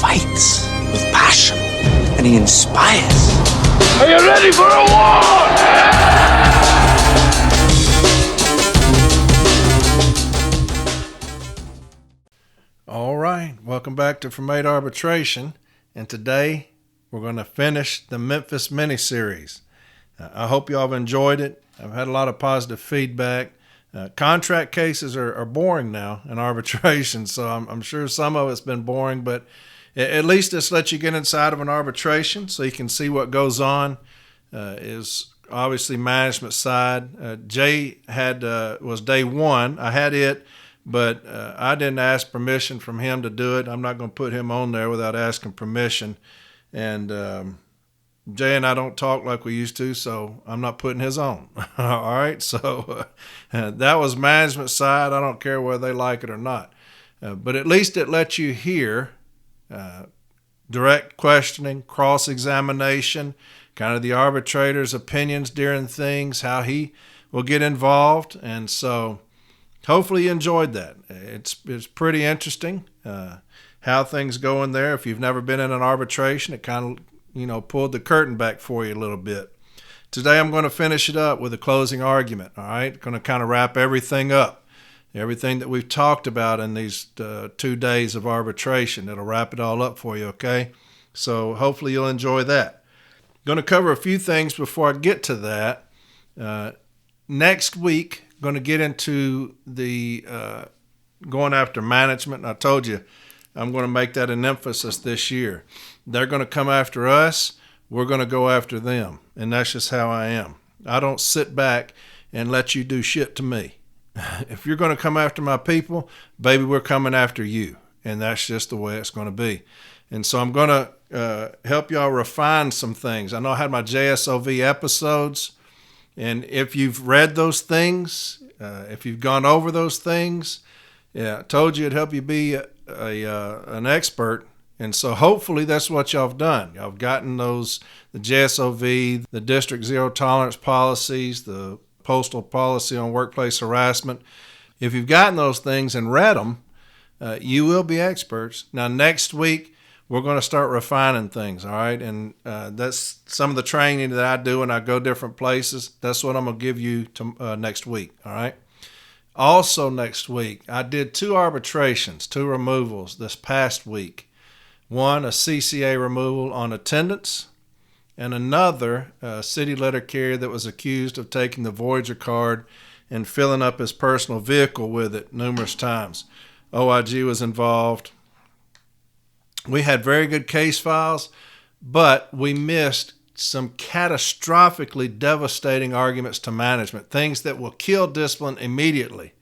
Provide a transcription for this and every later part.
fights with passion, and he inspires. Are you ready for a war? All right, welcome back to Permeates Arbitration, and today we're going to finish the Memphis Mini-Series. I hope you all have enjoyed it. I've had a lot of positive feedback. Contract cases are boring now in arbitration, so I'm sure some of it's been boring, but at least this lets you get inside of an arbitration so you can see what goes on. Is obviously management side. Jay was day one. I had it, but I didn't ask permission from him to do it. I'm not going to put him on there without asking permission. And Jay and I don't talk like we used to, so I'm not putting his on. All right, so that was management side. I don't care whether they like it or not. But at least it lets you hear direct questioning, cross-examination, kind of the arbitrator's opinions during things, how he will get involved. And so hopefully you enjoyed that. It's pretty interesting how things go in there. If you've never been in an arbitration, it kind of pulled the curtain back for you a little bit. Today I'm going to finish it up with a closing argument, all right? Going to kind of wrap everything up, everything that we've talked about in these 2 days of arbitration. It'll wrap it all up for you, okay? So hopefully you'll enjoy that. Going to cover a few things before I get to that. Next week, going to get into the going after management. I told you I'm going to make that an emphasis this year. They're going to come after us. We're going to go after them. And that's just how I am. I don't sit back and let you do shit to me. If you're going to come after my people, baby, we're coming after you. And that's just the way it's going to be. And so I'm going to help y'all refine some things. I know I had my JSOV episodes. And if you've read those things, if you've gone over those things, I told you it'd help you be an expert. And so hopefully that's what y'all have done. Y'all have gotten those, the JSOV, the district zero tolerance policies, the postal policy on workplace harassment. If you've gotten those things and read them, you will be experts. Now, next week, we're going to start refining things, all right? And that's some of the training that I do when I go different places. That's what I'm going to give you next week, all right? Also next week, I did 2 arbitrations, 2 removals this past week. One, a CCA removal on attendance, and another, a city letter carrier that was accused of taking the Voyager card and filling up his personal vehicle with it numerous times. OIG was involved. We had very good case files, but we missed some catastrophically devastating arguments to management, things that will kill discipline immediately.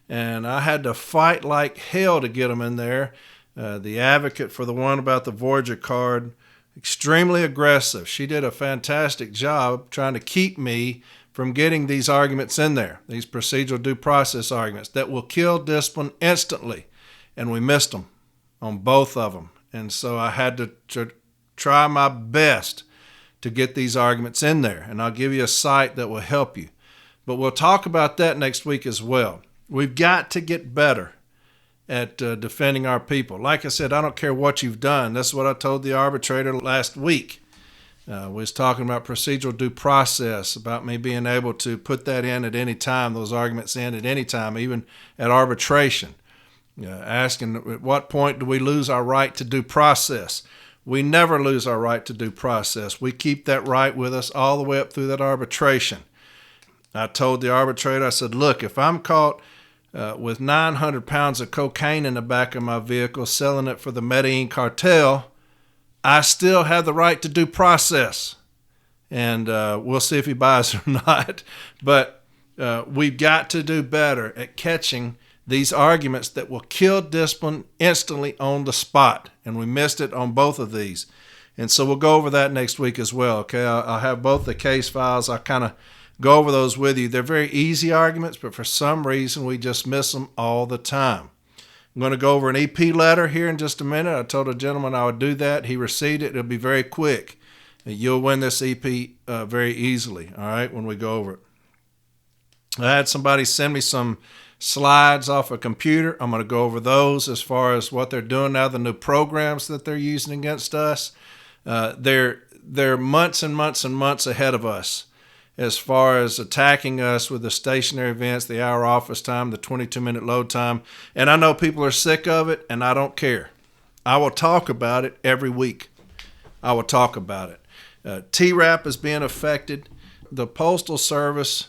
And I had to fight like hell to get them in there. The advocate for the one about the Voyager card, extremely aggressive. She did a fantastic job trying to keep me from getting these arguments in there, these procedural due process arguments that will kill discipline instantly. And we missed them on both of them. And so I had to try my best to get these arguments in there. And I'll give you a site that will help you. But we'll talk about that next week as well. We've got to get better at defending our people. Like I said, I don't care what you've done. That's what I told the arbitrator last week. We was talking about procedural due process, about me being able to put that in at any time, those arguments in at any time, even at arbitration. Asking at what point do we lose our right to due process? We never lose our right to due process. We keep that right with us all the way up through that arbitration. I told the arbitrator, I said, look, if I'm caught with 900 pounds of cocaine in the back of my vehicle, selling it for the Medellin cartel, I still have the right to due process. And we'll see if he buys it or not. But we've got to do better at catching these arguments that will kill discipline instantly on the spot. And we missed it on both of these. And so we'll go over that next week as well, okay? I'll have both the case files. I'll kind of go over those with you. They're very easy arguments, but for some reason we just miss them all the time. I'm going to go over an EP letter here in just a minute. I told a gentleman I would do that. He received it. It'll be very quick. You'll win this EP very easily, all right, when we go over it. I had somebody send me some slides off a computer. I'm going to go over those as far as what they're doing now, the new programs that they're using against us. They're months and months and months ahead of us as far as attacking us with the stationary events, the hour office time, the 22-minute load time. And I know people are sick of it, and I don't care. I will talk about it every week. I will talk about it. TRAP is being affected. The Postal Service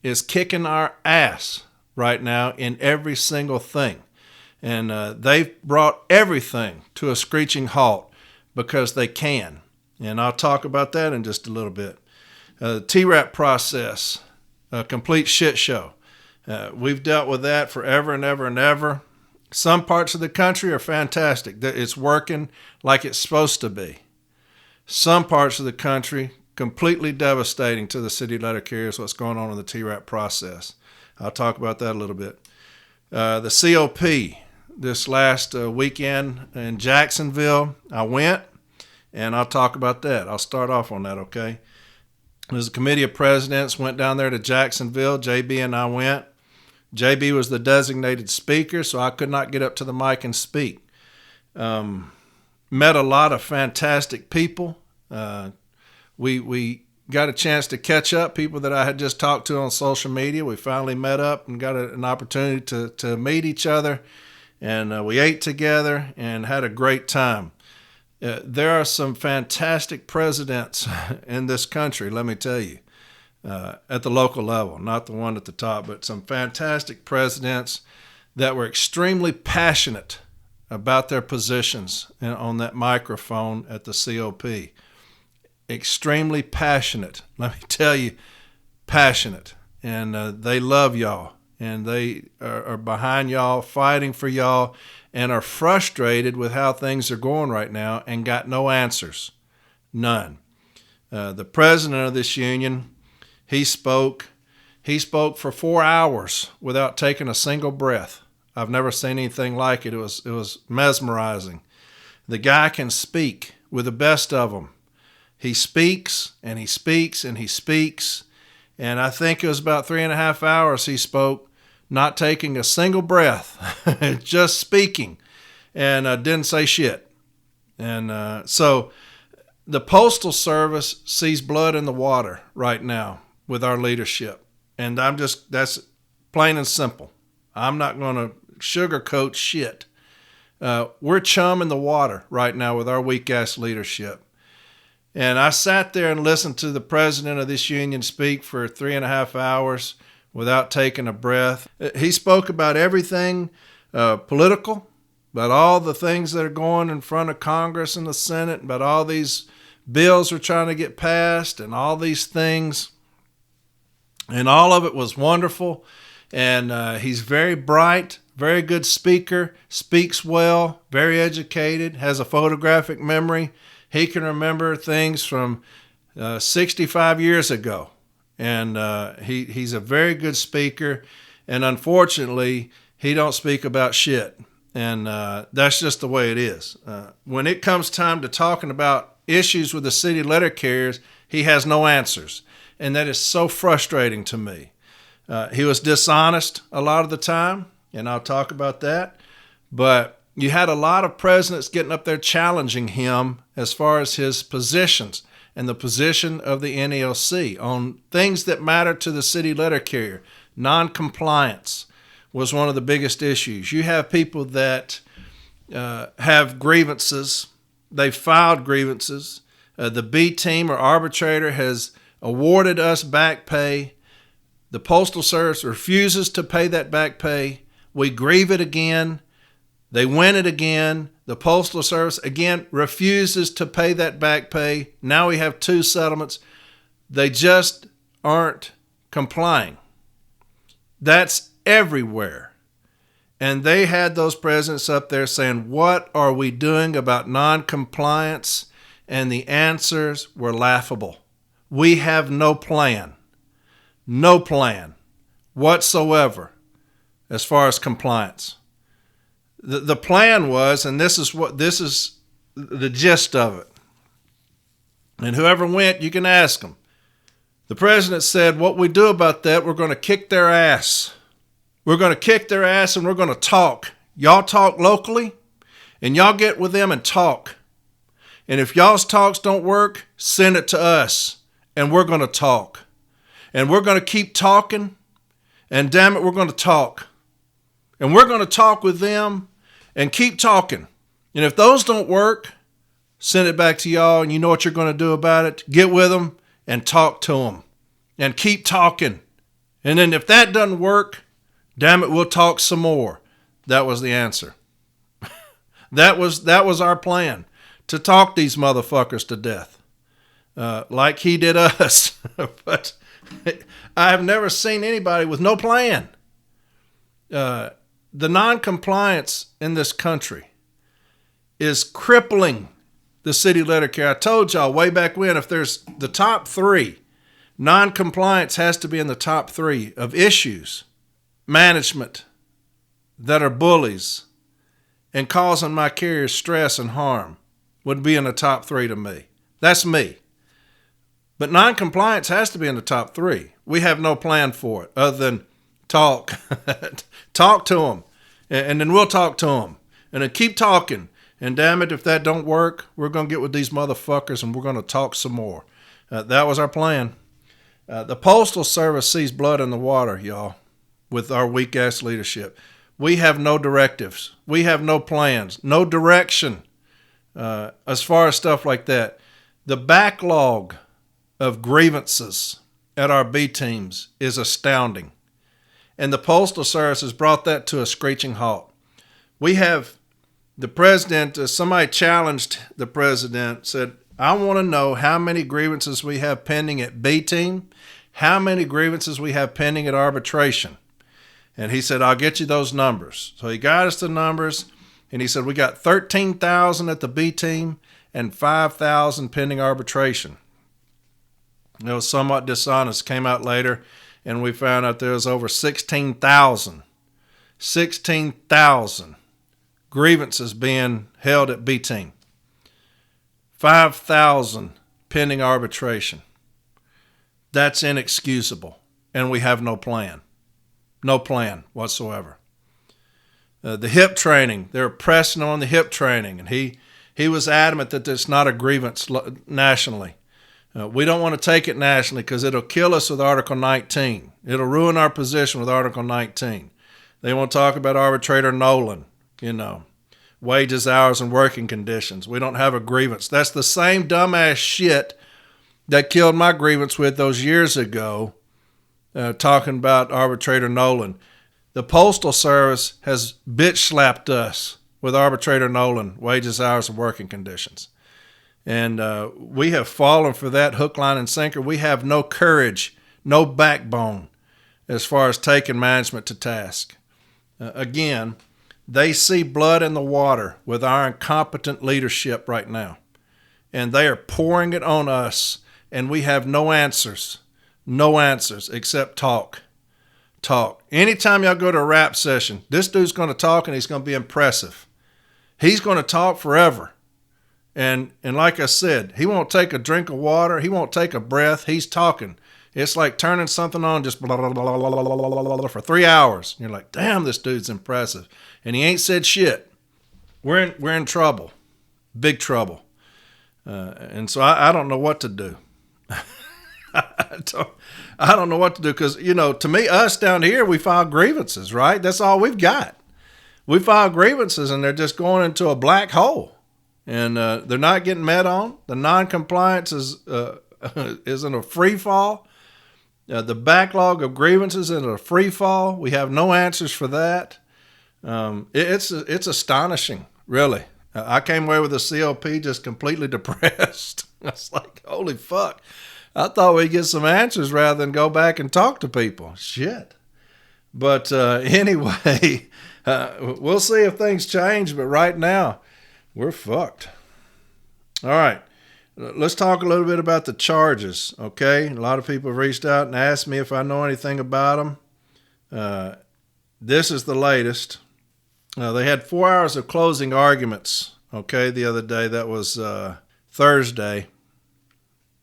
is kicking our ass right now in every single thing. And they've brought everything to a screeching halt because they can. And I'll talk about that in just a little bit. The TRAP process, a complete shit show. We've dealt with that forever and ever and ever. Some parts of the country are fantastic. It's working like it's supposed to be. Some parts of the country, completely devastating to the city letter carriers, what's going on in the TRAP process. I'll talk about that a little bit. The COP, this last weekend in Jacksonville, I went, and I'll talk about that. I'll start off on that, okay? There's a committee of presidents went down there to Jacksonville. JB and I went. JB was the designated speaker, so I could not get up to the mic and speak. Met a lot of fantastic people. We got a chance to catch up, people that I had just talked to on social media. We finally met up and got an opportunity to meet each other, and we ate together and had a great time. There are some fantastic presidents in this country, let me tell you, at the local level, not the one at the top, but some fantastic presidents that were extremely passionate about their positions on that microphone at the COP. Extremely passionate, let me tell you, passionate. And they love y'all, and they are behind y'all, fighting for y'all, and are frustrated with how things are going right now and got no answers. None. The president of this union, he spoke for 4 hours without taking a single breath. I've never seen anything like it. It was mesmerizing. The guy can speak with the best of them. He speaks and he speaks and he speaks. And I think it was about 3.5 hours he spoke, not taking a single breath, just speaking, and didn't say shit. And so the Postal Service sees blood in the water right now with our leadership. And that's plain and simple. I'm not going to sugarcoat shit. We're chum in the water right now with our weak-ass leadership. And I sat there and listened to the president of this union speak for 3.5 hours without taking a breath. He spoke about everything political, about all the things that are going in front of Congress and the Senate, about all these bills we're trying to get passed and all these things. And all of it was wonderful. And he's very bright, very good speaker, speaks well, very educated, has a photographic memory. He can remember things from 65 years ago. And he's a very good speaker. And unfortunately, he don't speak about shit. And that's just the way it is. When it comes time to talking about issues with the city letter carriers, he has no answers. And that is so frustrating to me. He was dishonest a lot of the time, and I'll talk about that. But you had a lot of presidents getting up there challenging him as far as his positions and the position of the NELC on things that matter to the city letter carrier. Non-compliance was one of the biggest issues. You have people that have grievances. They filed grievances. The B team or arbitrator has awarded us back pay. The Postal Service refuses to pay that back pay. We grieve it again. They win it again. The Postal Service, again, refuses to pay that back pay. Now we have 2 settlements. They just aren't complying. That's everywhere. And they had those presidents up there saying, what are we doing about non-compliance? And the answers were laughable. We have no plan. No plan whatsoever as far as compliance. The plan was, and this is the gist of it. And whoever went, you can ask them. The president said, what we do about that, we're going to kick their ass. We're going to kick their ass and we're going to talk. Y'all talk locally and y'all get with them and talk. And if y'all's talks don't work, send it to us and we're going to talk. And we're going to keep talking. And damn it, we're going to talk. And we're going to talk with them and keep talking. And if those don't work, send it back to y'all and you know what you're going to do about it. Get with them and talk to them and keep talking. And then if that doesn't work, damn it, we'll talk some more. That was the answer. That was our plan, to talk these motherfuckers to death, like he did us. But I have never seen anybody with no plan. The non-compliance in this country is crippling the city letter carrier. I told y'all way back when, if there's the top three, non-compliance has to be in the top three of issues, management that are bullies and causing my carriers stress and harm would be in the top three to me. That's me. But non-compliance has to be in the top three. We have no plan for it other than talk. Talk to them. And then we'll talk to them. And then keep talking. And damn it, if that don't work, we're going to get with these motherfuckers and we're going to talk some more. That was our plan. The Postal Service sees blood in the water, y'all, with our weak-ass leadership. We have no directives. We have no plans, no direction as far as stuff like that. The backlog of grievances at our B teams is astounding. And the Postal Service has brought that to a screeching halt. We have the president, somebody challenged the president, said, I want to know how many grievances we have pending at B team, how many grievances we have pending at arbitration. And he said, I'll get you those numbers. So he got us the numbers, and he said, we got 13,000 at the B team and 5,000 pending arbitration. It was somewhat dishonest. Came out later, and we found out there was over 16,000 grievances being held at B team. 5,000 pending arbitration. That's inexcusable, and we have no plan. No plan whatsoever. The hip training, they're pressing on the hip training, and he was adamant that it's not a grievance nationally. We don't want to take it nationally because it'll kill us with Article 19. It'll ruin our position with Article 19. They want to talk about arbitrator Nolan, wages, hours, and working conditions. We don't have a grievance. That's the same dumbass shit that killed my grievance with those years ago, talking about arbitrator Nolan. The Postal Service has bitch slapped us with arbitrator Nolan, wages, hours, and working conditions. And we have fallen for that hook, line, and sinker. We have no courage, no backbone as far as taking management to task. Again, they see blood in the water with our incompetent leadership right now. And they are pouring it on us, and we have no answers. No answers except talk. Talk. Anytime y'all go to a rap session, this dude's going to talk and he's going to be impressive. He's going to talk forever. And like I said, he won't take a drink of water. He won't take a breath. He's talking. It's like turning something on just blah, blah, blah, blah, blah, blah, blah, for 3 hours. And you're like, damn, this dude's impressive. And he ain't said shit. We're in trouble. Big trouble. And so I don't know what to do. I don't know what to do because, to me, us down here, we file grievances, right? That's all we've got. We file grievances and they're just going into a black hole. And they're not getting met on. The non-compliance is in a free fall. The backlog of grievances is in a free fall. We have no answers for that. It's astonishing, really. I came away with a COP just completely depressed. I was like, holy fuck. I thought we'd get some answers rather than go back and talk to people. Shit. But anyway, we'll see if things change. But right now, we're fucked. All right. Let's talk a little bit about the charges, okay? A lot of people have reached out and asked me if I know anything about them. This is the latest. They had 4 hours of closing arguments, okay, the other day. That was Thursday.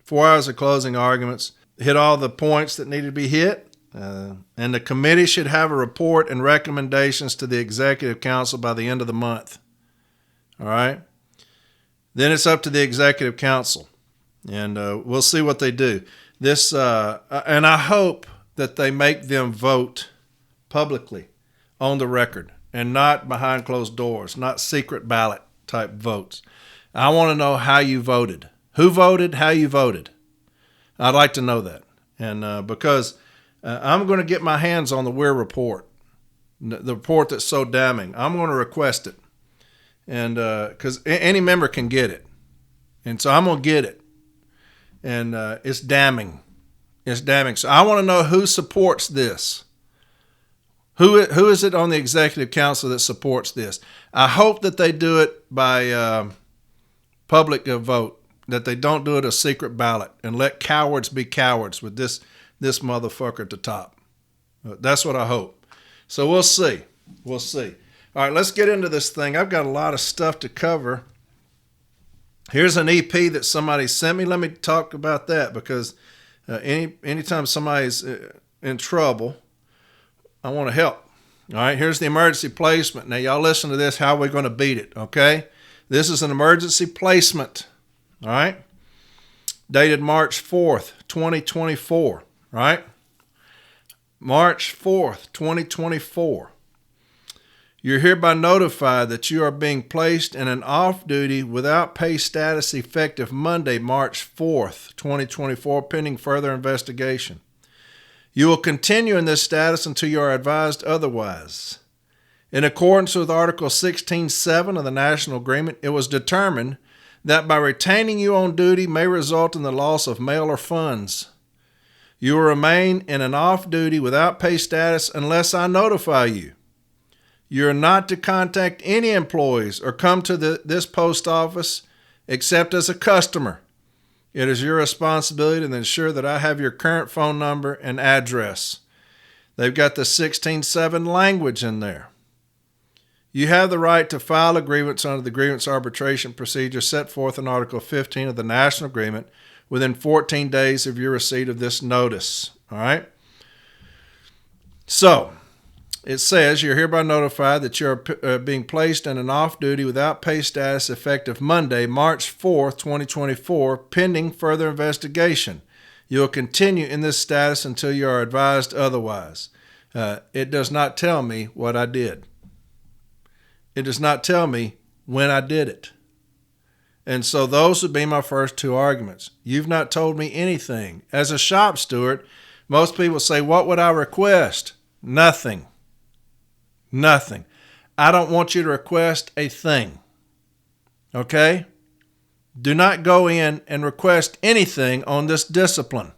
4 hours of closing arguments. Hit all the points that needed to be hit. And the committee should have a report and recommendations to the executive council by the end of the month. All right? Then it's up to the executive council, and we'll see what they do. This, and I hope that they make them vote publicly on the record and not behind closed doors, not secret ballot type votes. I want to know how you voted, who voted, how you voted. I'd like to know that, and because I'm going to get my hands on the Weir report, the report that's so damning. I'm going to request it. And because any member can get it. And so I'm going to get it. And it's damning. It's damning. So I want to know who supports this. Who is it on the executive council that supports this? I hope that they do it by public vote, that they don't do it a secret ballot and let cowards be cowards with this motherfucker at the top. That's what I hope. So we'll see. We'll see. All right, let's get into this thing. I've got a lot of stuff to cover. Here's an EP that somebody sent me. Let me talk about that because anytime somebody's in trouble, I want to help. All right, here's the emergency placement. Now, y'all listen to this, how we're going to beat it, okay? This is an emergency placement, all right? Dated March 4th, 2024, right? March 4th, 2024. You're hereby notified that you are being placed in an off-duty without pay status effective Monday, March 4th, 2024, pending further investigation. You will continue in this status until you are advised otherwise. In accordance with Article 16.7 of the National Agreement, it was determined that by retaining you on duty may result in the loss of mail or funds. You will remain in an off-duty without pay status unless I notify you. You are not to contact any employees or come to this post office except as a customer. It is your responsibility to ensure that I have your current phone number and address. They've got the 16.7 language in there. You have the right to file a grievance under the grievance arbitration procedure set forth in Article 15 of the National Agreement within 14 days of your receipt of this notice. All right? So, it says you're hereby notified that you're being placed in an off-duty without pay status effective Monday, March 4th, 2024, pending further investigation. You will continue in this status until you are advised otherwise. It does not tell me what I did. It does not tell me when I did it. And so those would be my first two arguments. You've not told me anything. As a shop steward, most people say, what would I request? Nothing. Nothing. I don't want you to request a thing. Okay? Do not go in and request anything on this discipline.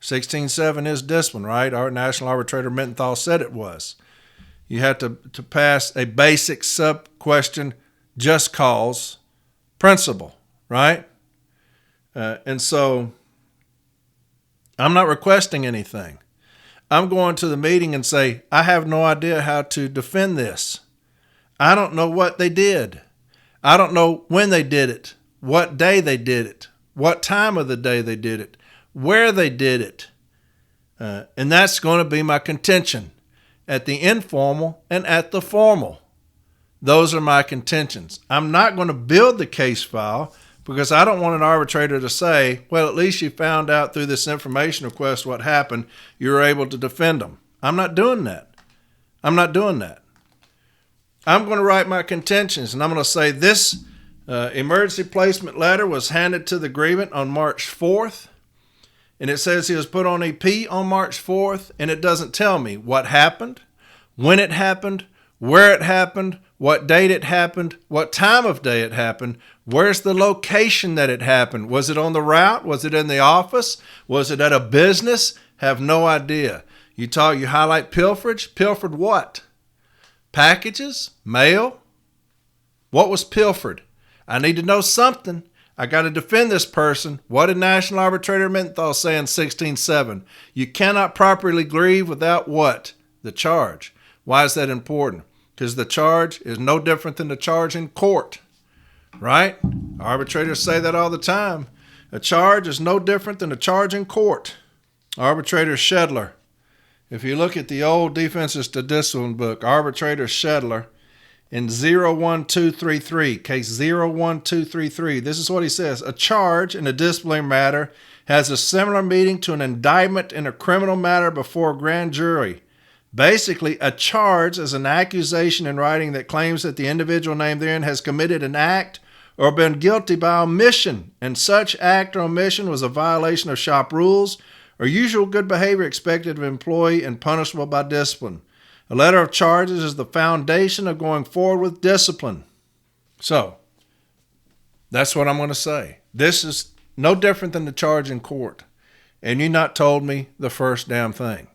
16.7 is discipline, right? Our National Arbitrator Menthol said it was. You have to pass a basic sub-question just cause principle, right? And so I'm not requesting anything. I'm going to the meeting and say, I have no idea how to defend this. I don't know what they did. I don't know when they did it, what day they did it, what time of the day they did it, where they did it. And that's going to be my contention at the informal and at the formal. Those are my contentions. I'm not going to build the case file because I don't want an arbitrator to say, well, at least you found out through this information request what happened. You were able to defend them. I'm not doing that. I'm not doing that. I'm going to write my contentions, and I'm going to say this emergency placement letter was handed to the grievant on March 4th, and it says he was put on EP on March 4th, and it doesn't tell me what happened, when it happened, where it happened, what date it happened, what time of day it happened, where's the location that it happened. Was it on the route? Was it in the office? Was it at a business? Have no idea. You highlight pilferage. Pilfered what? Packages? Mail? What was pilfered? I need to know something. I got to defend this person. What did National Arbitrator Menthol say in 16.7? You cannot properly grieve without what? The charge. Why is that important? Because the charge is no different than the charge in court, right? Arbitrators say that all the time. A charge is no different than a charge in court. Arbitrator Shedler If you look at the old defenses to discipline book, arbitrator Shedler, in 01233, case 01233, this is what he says. A charge in a disciplinary matter has a similar meaning to an indictment in a criminal matter before a grand jury. Basically, a charge is an accusation in writing that claims that the individual named therein has committed an act or been guilty by omission, and such act or omission was a violation of shop rules or usual good behavior expected of an employee and punishable by discipline. A letter of charges is the foundation of going forward with discipline. So, that's what I'm going to say. This is no different than the charge in court. And you not told me the first damn thing.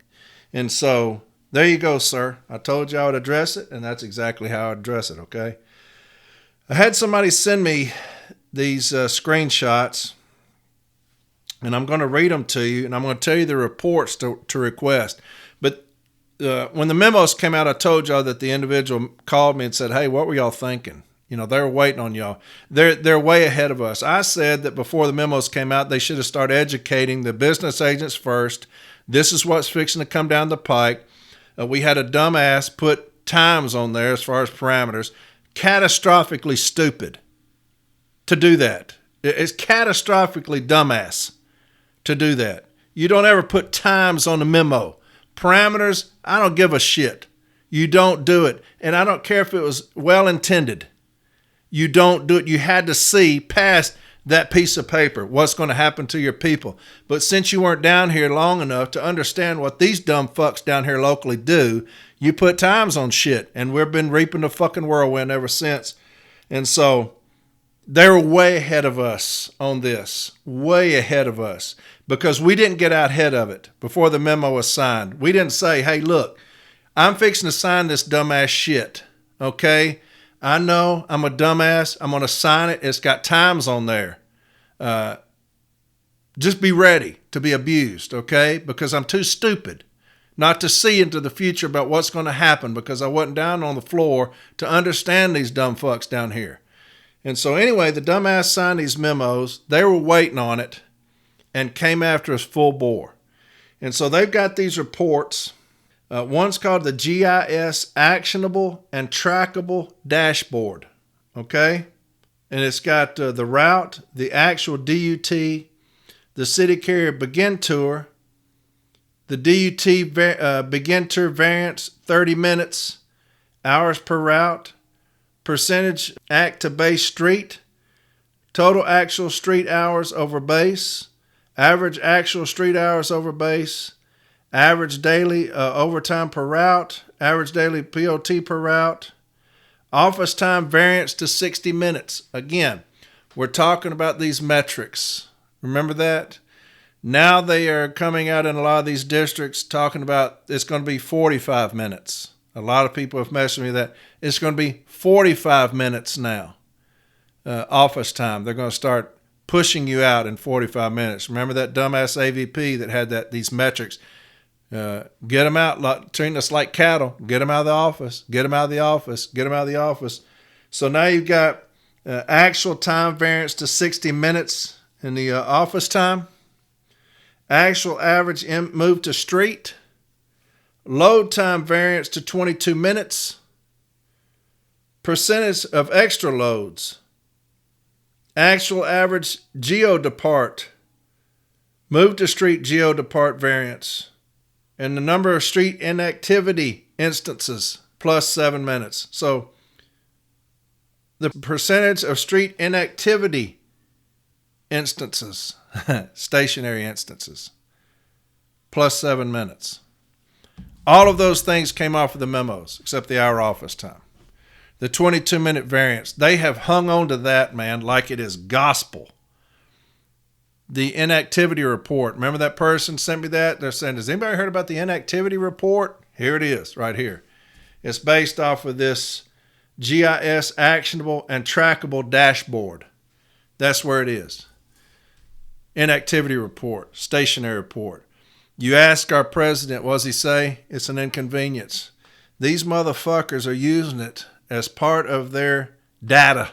And so, there you go, sir. I told you I would address it, and that's exactly how I address it, okay? I had somebody send me these screenshots, and I'm going to read them to you, and I'm going to tell you the reports to request. But when the memos came out, I told y'all that the individual called me and said, hey, what were y'all thinking? You know, they were waiting on y'all. They're way ahead of us. I said that before the memos came out, they should have started educating the business agents first. This is what's fixing to come down the pike. We had a dumbass put times on there as far as parameters. Catastrophically stupid to do that. It's catastrophically dumbass to do that. You don't ever put times on the memo. Parameters, I don't give a shit. You don't do it. And I don't care if it was well intended. You don't do it. You had to see past that piece of paper what's going to happen to your people. But since you weren't down here long enough to understand what these dumb fucks down here locally do, you put times on shit. And we've been reaping the fucking whirlwind ever since. And so they're way ahead of us on this. Way ahead of us. Because we didn't get out ahead of it before the memo was signed. We didn't say, hey, look, I'm fixing to sign this dumbass shit. Okay? I know I'm a dumbass. I'm going to sign it. It's got times on there. Just be ready to be abused, okay? Because I'm too stupid not to see into the future about what's going to happen because I wasn't down on the floor to understand these dumb fucks down here. And so anyway, the dumbass signed these memos. They were waiting on it and came after us full bore. And so they've got these reports. One's called the GIS Actionable and Trackable Dashboard, okay? And it's got the route, the actual DUT, the city carrier begin tour, the DUT begin tour variance, 30 minutes, hours per route, percentage act to base street, total actual street hours over base, average actual street hours over base, average daily overtime per route, average daily POT per route, office time variance to 60 minutes. Again, we're talking about these metrics. Remember that? Now they are coming out in a lot of these districts talking about it's going to be 45 minutes. A lot of people have messaged me that it's going to be 45 minutes now, office time. They're going to start pushing you out in 45 minutes. Remember that dumbass AVP that had these metrics? Get them out, treating us like cattle. Get them out of the office. Get them out of the office. Get them out of the office. So now you've got actual time variance to 60 minutes in the office time. Actual average move to street. Load time variance to 22 minutes. Percentage of extra loads. Actual average geo-depart. Move to street geo-depart variance. And the number of street inactivity instances plus 7 minutes. So the percentage of street inactivity instances, stationary instances, plus 7 minutes. All of those things came off of the memos, except the hour office time. The 22-minute variance, they have hung on to that, man, like it is gospel. The inactivity report, remember that person sent me that? They're saying, has anybody heard about the inactivity report? Here it is, right here. It's based off of this GIS Actionable and Trackable Dashboard. That's where it is. Inactivity report, stationary report. You ask our president, what does he say? It's an inconvenience. These motherfuckers are using it as part of their data.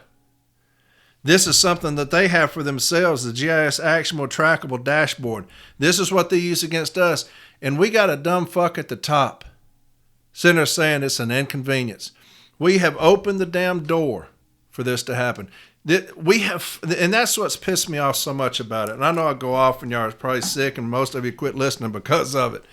This is something that they have for themselves, the GIS Actionable Trackable Dashboard. This is what they use against us. And we got a dumb fuck at the top sitting there saying it's an inconvenience. We have opened the damn door for this to happen. We have, and that's what's pissed me off so much about it. And I know I go off and y'all are probably sick and most of you quit listening because of it.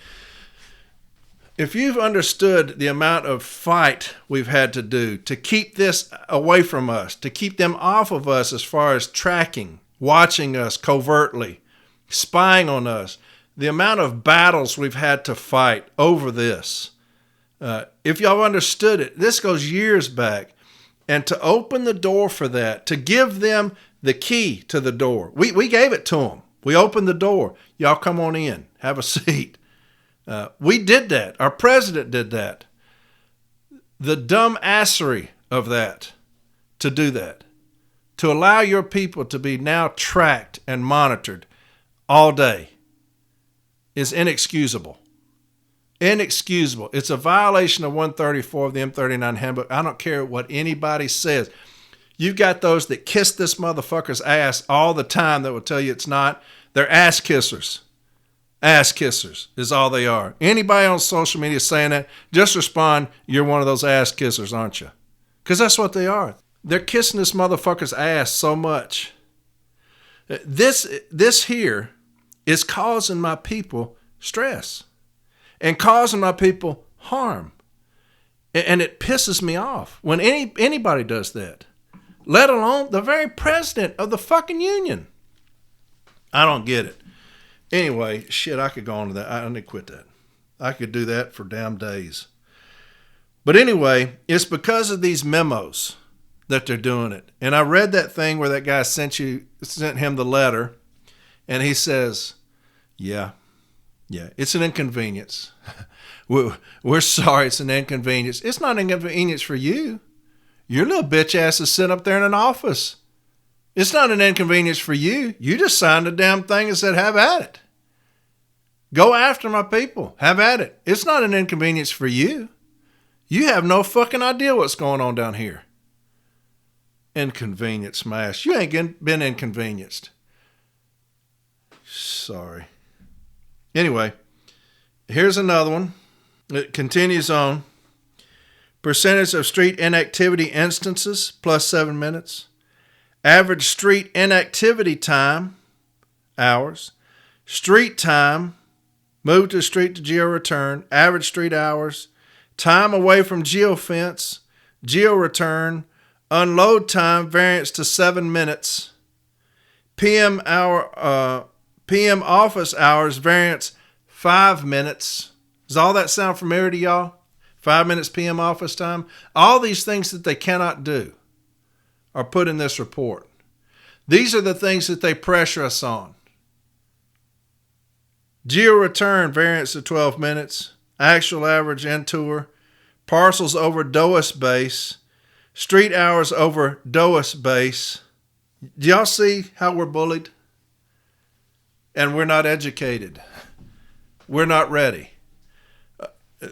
If you've understood the amount of fight we've had to do to keep this away from us, to keep them off of us as far as tracking, watching us covertly, spying on us, the amount of battles we've had to fight over this, if y'all understood it, this goes years back. And to open the door for that, to give them the key to the door. We gave it to them. We opened the door. Y'all come on in. Have a seat. We did that. Our president did that. The dumb assery of that, to do that, to allow your people to be now tracked and monitored all day is inexcusable. Inexcusable. It's a violation of 134 of the M39 handbook. I don't care what anybody says. You've got those that kiss this motherfucker's ass all the time that will tell you it's not. They're ass kissers. Ass kissers is all they are. Anybody on social media saying that, just respond, you're one of those ass kissers, aren't you? Because that's what they are. They're kissing this motherfucker's ass so much. This here is causing my people stress and causing my people harm. And it pisses me off when anybody does that, let alone the very president of the fucking union. I don't get it. Anyway, shit, I could go on to that. I need to quit that. I could do that for damn days. But anyway, it's because of these memos that they're doing it. And I read that thing where that guy sent him the letter, and he says, yeah, it's an inconvenience. We're sorry it's an inconvenience. It's not an inconvenience for you. Your little bitch ass is sitting up there in an office. It's not an inconvenience for you. You just signed a damn thing and said, have at it. Go after my people. Have at it. It's not an inconvenience for you. You have no fucking idea what's going on down here. Inconvenience smash. You ain't been inconvenienced. Sorry. Anyway, here's another one. It continues on. Percentage of street inactivity instances, plus 7 minutes. Average street inactivity time, hours. Street time, move to street to geo return. Average street hours. Time away from geofence. Geo return. Unload time, variance to 7 minutes. PM office hours, variance 5 minutes. Does all that sound familiar to y'all? 5 minutes PM office time. All these things that they cannot do are put in this report. These are the things that they pressure us on. Geo return, variance of 12 minutes. Actual average end tour. Parcels over DOAS base. Street hours over DOAS base. Do y'all see how we're bullied? And we're not educated. We're not ready.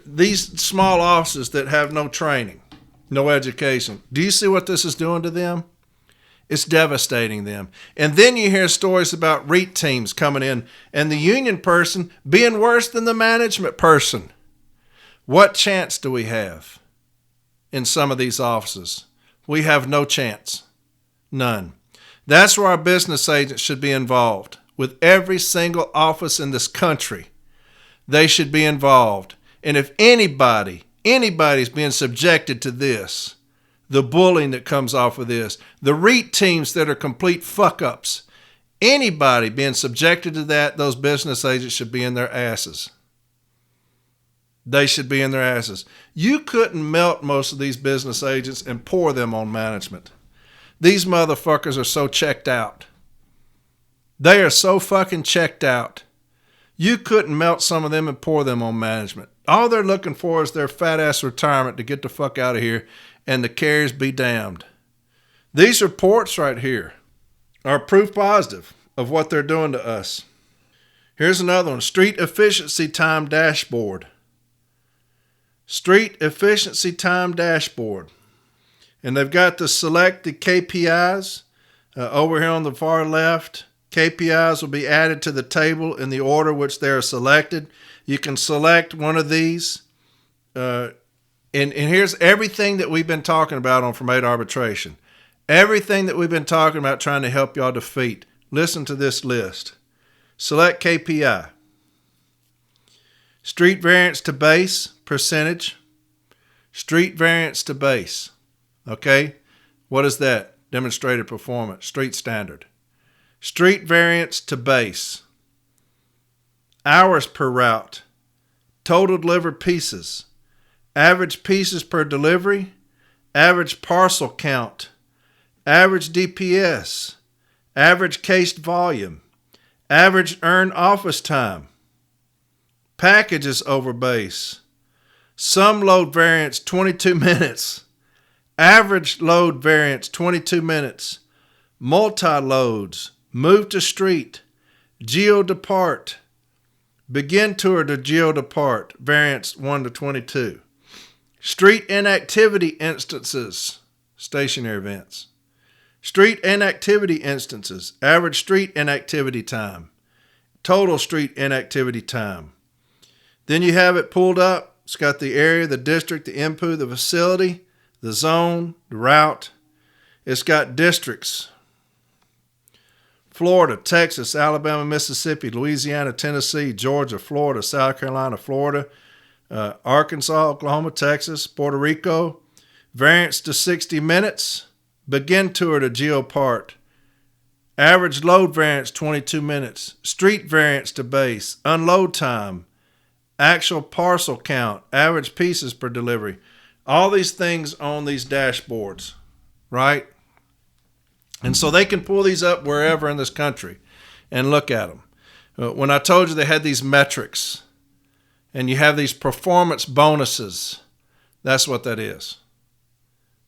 These small offices that have no training, no education, do you see what this is doing to them? It's devastating them. And then you hear stories about REIT teams coming in and the union person being worse than the management person. What chance do we have in some of these offices? We have no chance. None. That's where our business agents should be involved. With every single office in this country, they should be involved. And if anybody's being subjected to this, the bullying that comes off of this, the REIT teams that are complete fuck-ups, anybody being subjected to that, those business agents should be in their asses. They should be in their asses. You couldn't melt most of these business agents and pour them on management. These motherfuckers are so checked out. They are so fucking checked out. You couldn't melt some of them and pour them on management. All they're looking for is their fat ass retirement to get the fuck out of here and the carriers be damned. These reports right here are proof positive of what they're doing to us. Here's another one. Street efficiency time dashboard. Street efficiency time dashboard. And they've got the selected KPIs Over here on the far left, KPIs will be added to the table in the order which they are selected. You can select one of these. And here's everything that we've been talking about on Permeate Arbitration. Everything that we've been talking about trying to help y'all defeat. Listen to this list. Select KPI. Street variance to base, percentage. Street variance to base. Okay? What is that? Demonstrated performance, street standard. Street variance to base. Hours per route. Total delivered pieces. Average pieces per delivery. Average parcel count. Average DPS. Average cased volume. Average earned office time. Packages over base. Sum load variance 22 minutes. Average load variance 22 minutes. Multi-loads. Move to street. Geo depart. Begin tour to geo depart. Variance 1 to 22. Street inactivity instances. Stationary events. Street inactivity instances. Average street inactivity time. Total street inactivity time. Then you have it pulled up. It's got the area, the district, the input, the facility, the zone, the route. It's got districts. Florida, Texas, Alabama, Mississippi, Louisiana, Tennessee, Georgia, Florida, South Carolina, Florida, Arkansas, Oklahoma, Texas, Puerto Rico. Variance to 60 minutes. Begin tour to geopart. Average load variance 22 minutes. Street variance to base. Unload time. Actual parcel count. Average pieces per delivery. All these things on these dashboards, right? And so they can pull these up wherever in this country and look at them. When I told you they had these metrics and you have these performance bonuses, that's what that is.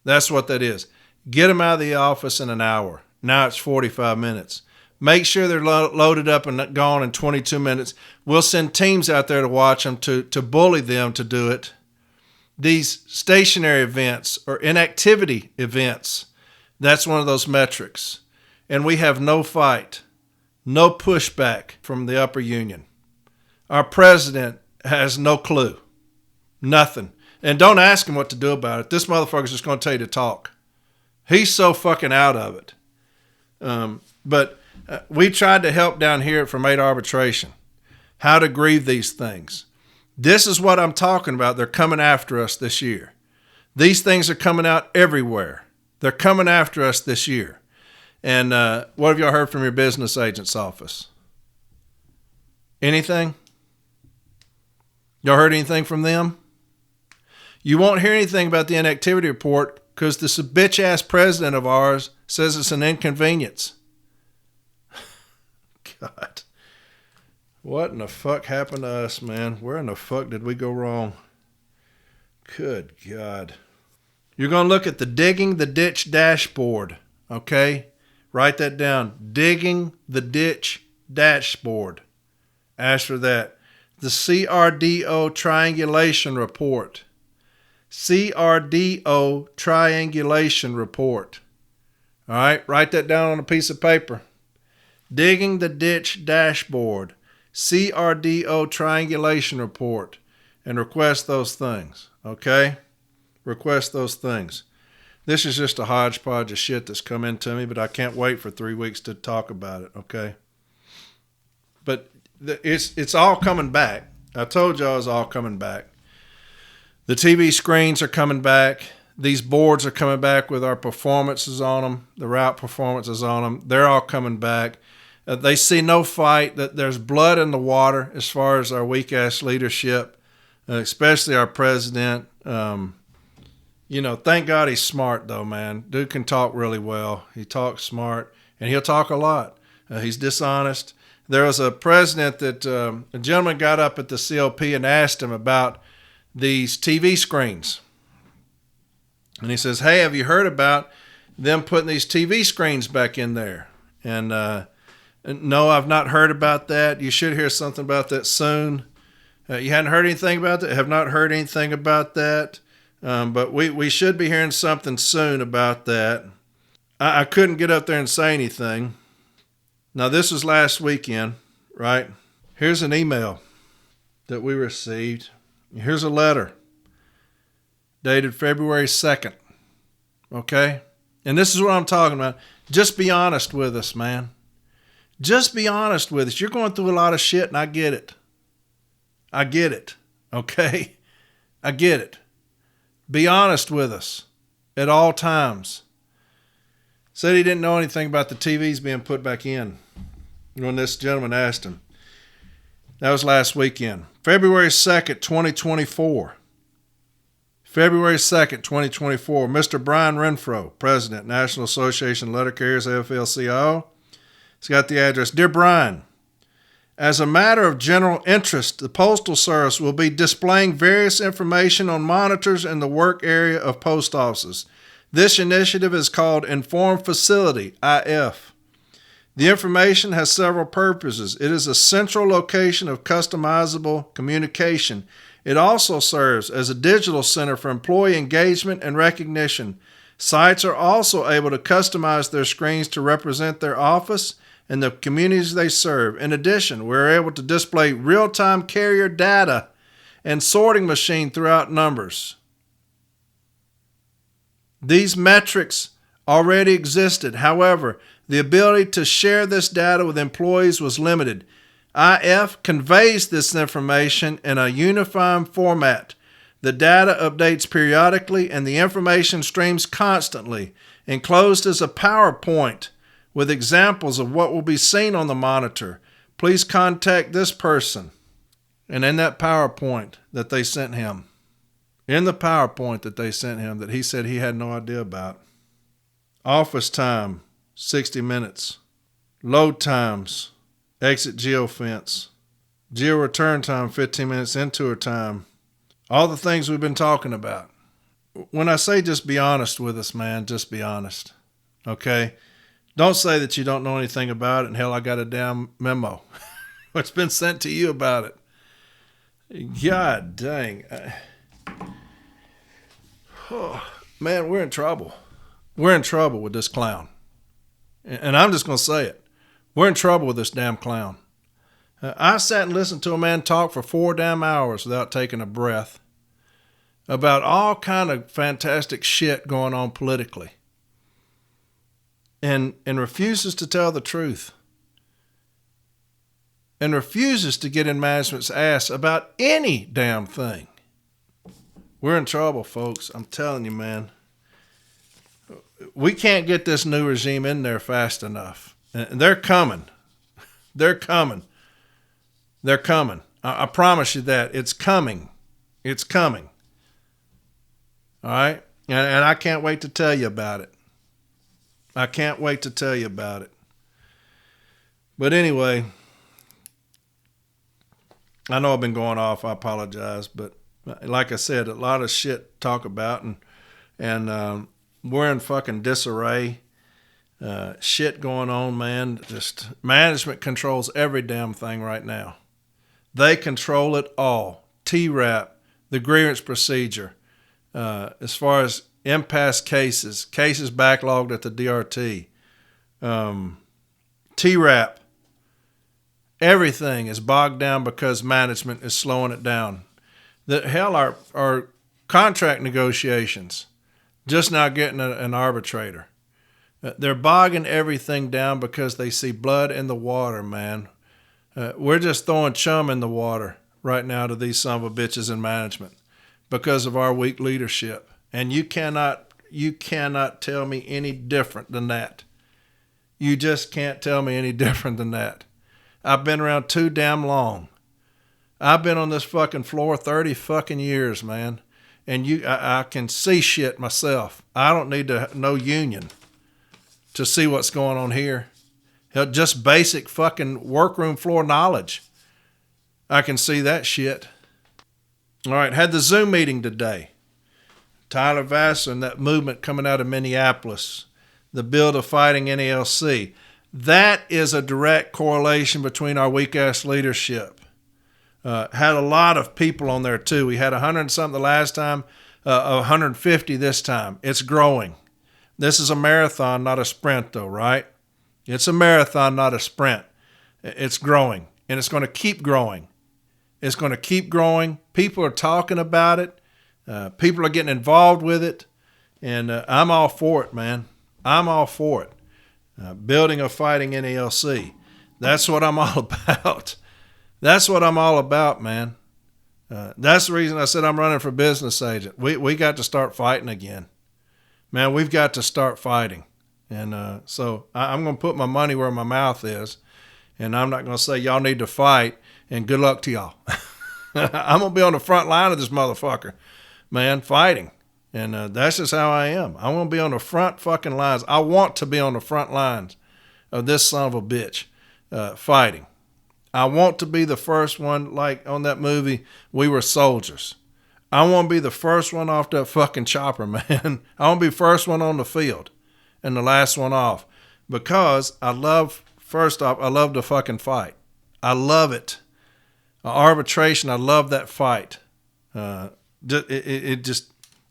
That's what that is. Get them out of the office in an hour. Now it's 45 minutes. Make sure they're loaded up and gone in 22 minutes. We'll send teams out there to watch them, to bully them to do it. These stationary events or inactivity events, that's one of those metrics. And we have no fight, no pushback from the upper union. Our president has no clue. Nothing. And don't ask him what to do about it. This motherfucker's just going to tell you to talk. He's so fucking out of it. But we tried to help down here at Permeate Arbitration. How to grieve these things. This is what I'm talking about. They're coming after us this year. These things are coming out everywhere. They're coming after us this year. And what have y'all heard from your business agent's office? Anything? Y'all heard anything from them? You won't hear anything about the inactivity report because this bitch-ass president of ours says it's an inconvenience. God. What in the fuck happened to us, man? Where in the fuck did we go wrong? Good God. You're going to look at the Digging the Ditch dashboard, okay? Write that down. Digging the Ditch dashboard. Ask for that. The CRDO triangulation report. CRDO triangulation report. All right, write that down on a piece of paper. Digging the Ditch dashboard. CRDO triangulation report. And request those things, okay? Request those things. This is just a hodgepodge of shit that's come into me, but I can't wait for 3 weeks to talk about it, okay? But it's all coming back. I told y'all it's all coming back. The TV screens are coming back. These boards are coming back with our performances on them, the route performances on them. They're all coming back. They see no fight, that there's blood in the water as far as our weak-ass leadership, especially our president. Thank God he's smart, though, man. Dude can talk really well. He talks smart, and he'll talk a lot. He's dishonest. There was a president that a gentleman got up at the COP and asked him about these TV screens. And he says, hey, have you heard about them putting these TV screens back in there? And no, I've not heard about that. You should hear something about that soon. You hadn't heard anything about that? Have not heard anything about that. But we should be hearing something soon about that. I couldn't get up there and say anything. Now, this was last weekend, right? Here's an email that we received. Here's a letter dated February 2nd, okay? And this is what I'm talking about. Just be honest with us, man. Just be honest with us. You're going through a lot of shit, and I get it. I get it, okay? I get it. Be honest with us at all times. Said he didn't know anything about the TVs being put back in when this gentleman asked him. That was last weekend. February 2nd, 2024. February 2nd, 2024. Mr. Brian Renfro, President, National Association of Letter Carriers, AFL-CIO. He's got the address. Dear Brian, as a matter of general interest, the Postal Service will be displaying various information on monitors in the work area of post offices. This initiative is called Informed Facility, IF. The information has several purposes. It is a central location of customizable communication. It also serves as a digital center for employee engagement and recognition. Sites are also able to customize their screens to represent their office and the communities they serve. In addition, we're able to display real-time carrier data and sorting machine throughout numbers. These metrics already existed. However, the ability to share this data with employees was limited. IF conveys this information in a uniform format. The data updates periodically and the information streams constantly. Enclosed is a PowerPoint with examples of what will be seen on the monitor. Please contact this person. And in that PowerPoint that they sent him, that he said he had no idea about, office time, 60 minutes. Load times, exit geofence. Geo return time, 15 minutes. Intour time. All the things we've been talking about. When I say just be honest with us, man, just be honest. Okay? Don't say that you don't know anything about it, and hell, I got a damn memo. What's been sent to you about it? God dang. Man, we're in trouble. We're in trouble with this clown. And I'm just going to say it. We're in trouble with this damn clown. I sat and listened to a man talk for 4 damn hours without taking a breath about all kind of fantastic shit going on politically. And refuses to tell the truth. And refuses to get in management's ass about any damn thing. We're in trouble, folks. I'm telling you, man. We can't get this new regime in there fast enough. And they're coming. They're coming. They're coming. I promise you that. It's coming. It's coming. All right? And I can't wait to tell you about it. I can't wait to tell you about it. But anyway, I know I've been going off. I apologize. But like I said, a lot of shit to talk about. And we're in fucking disarray. Shit going on, man. Just management controls every damn thing right now. They control it all. TRAP, the grievance procedure, as far as impasse cases backlogged at the DRT, TRAP, everything is bogged down because management is slowing it down. Our contract negotiations, just now getting an arbitrator. They're bogging everything down because they see blood in the water, man. We're just throwing chum in the water right now to these son of a bitches in management because of our weak leadership. And you cannot tell me any different than that. You just can't tell me any different than that. I've been around too damn long. I've been on this fucking floor 30 fucking years, man. And I can see shit myself. I don't need no union to see what's going on here. Hell, just basic fucking workroom floor knowledge. I can see that shit. All right, had the Zoom meeting today. Tyler Vassar and that movement coming out of Minneapolis, the bill to fighting NALC. That is a direct correlation between our weak-ass leadership. Had a lot of people on there, too. We had 100 and something the last time, 150 this time. It's growing. This is a marathon, not a sprint, though, right? It's a marathon, not a sprint. It's growing, and it's going to keep growing. It's going to keep growing. People are talking about it. People are getting involved with it, and I'm all for it, man. I'm all for it. Building a fighting NALC. That's what I'm all about. That's what I'm all about, man. That's the reason I said I'm running for business agent. We got to start fighting again. Man, we've got to start fighting. And so I'm going to put my money where my mouth is, and I'm not going to say y'all need to fight, and good luck to y'all. I'm going to be on the front line of this motherfucker, man, fighting. And that's just how I am. I want to be on the front fucking lines. I want to be on the front lines of this son of a bitch fighting. I want to be the first one, like on that movie, We Were Soldiers. I want to be the first one off that fucking chopper, man. I want to be the first one on the field and the last one off. Because first off, I love to fucking fight. I love it. Arbitration, I love that fight. I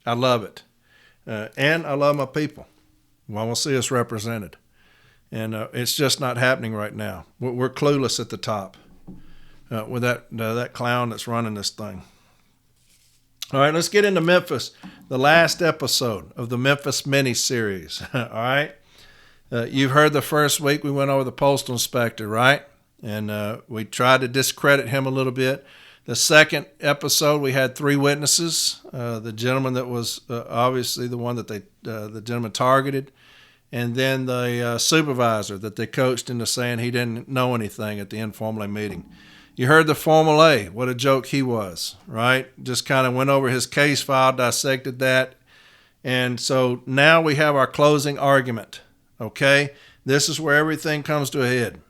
love it. And I love my people. Well, I want to see us represented. And it's just not happening right now. We're clueless at the top with that clown that's running this thing. All right, let's get into Memphis, the last episode of the Memphis Mini-Series. All right, you've heard the first week we went over the postal inspector, right? And we tried to discredit him a little bit. The second episode, we had 3 witnesses. The gentleman that was obviously the one that the gentleman targeted, and then the supervisor that they coached into saying he didn't know anything at the informal meeting. You heard the formal A, what a joke he was, right? Just kind of went over his case file, dissected that. And so now we have our closing argument, okay? This is where everything comes to a head.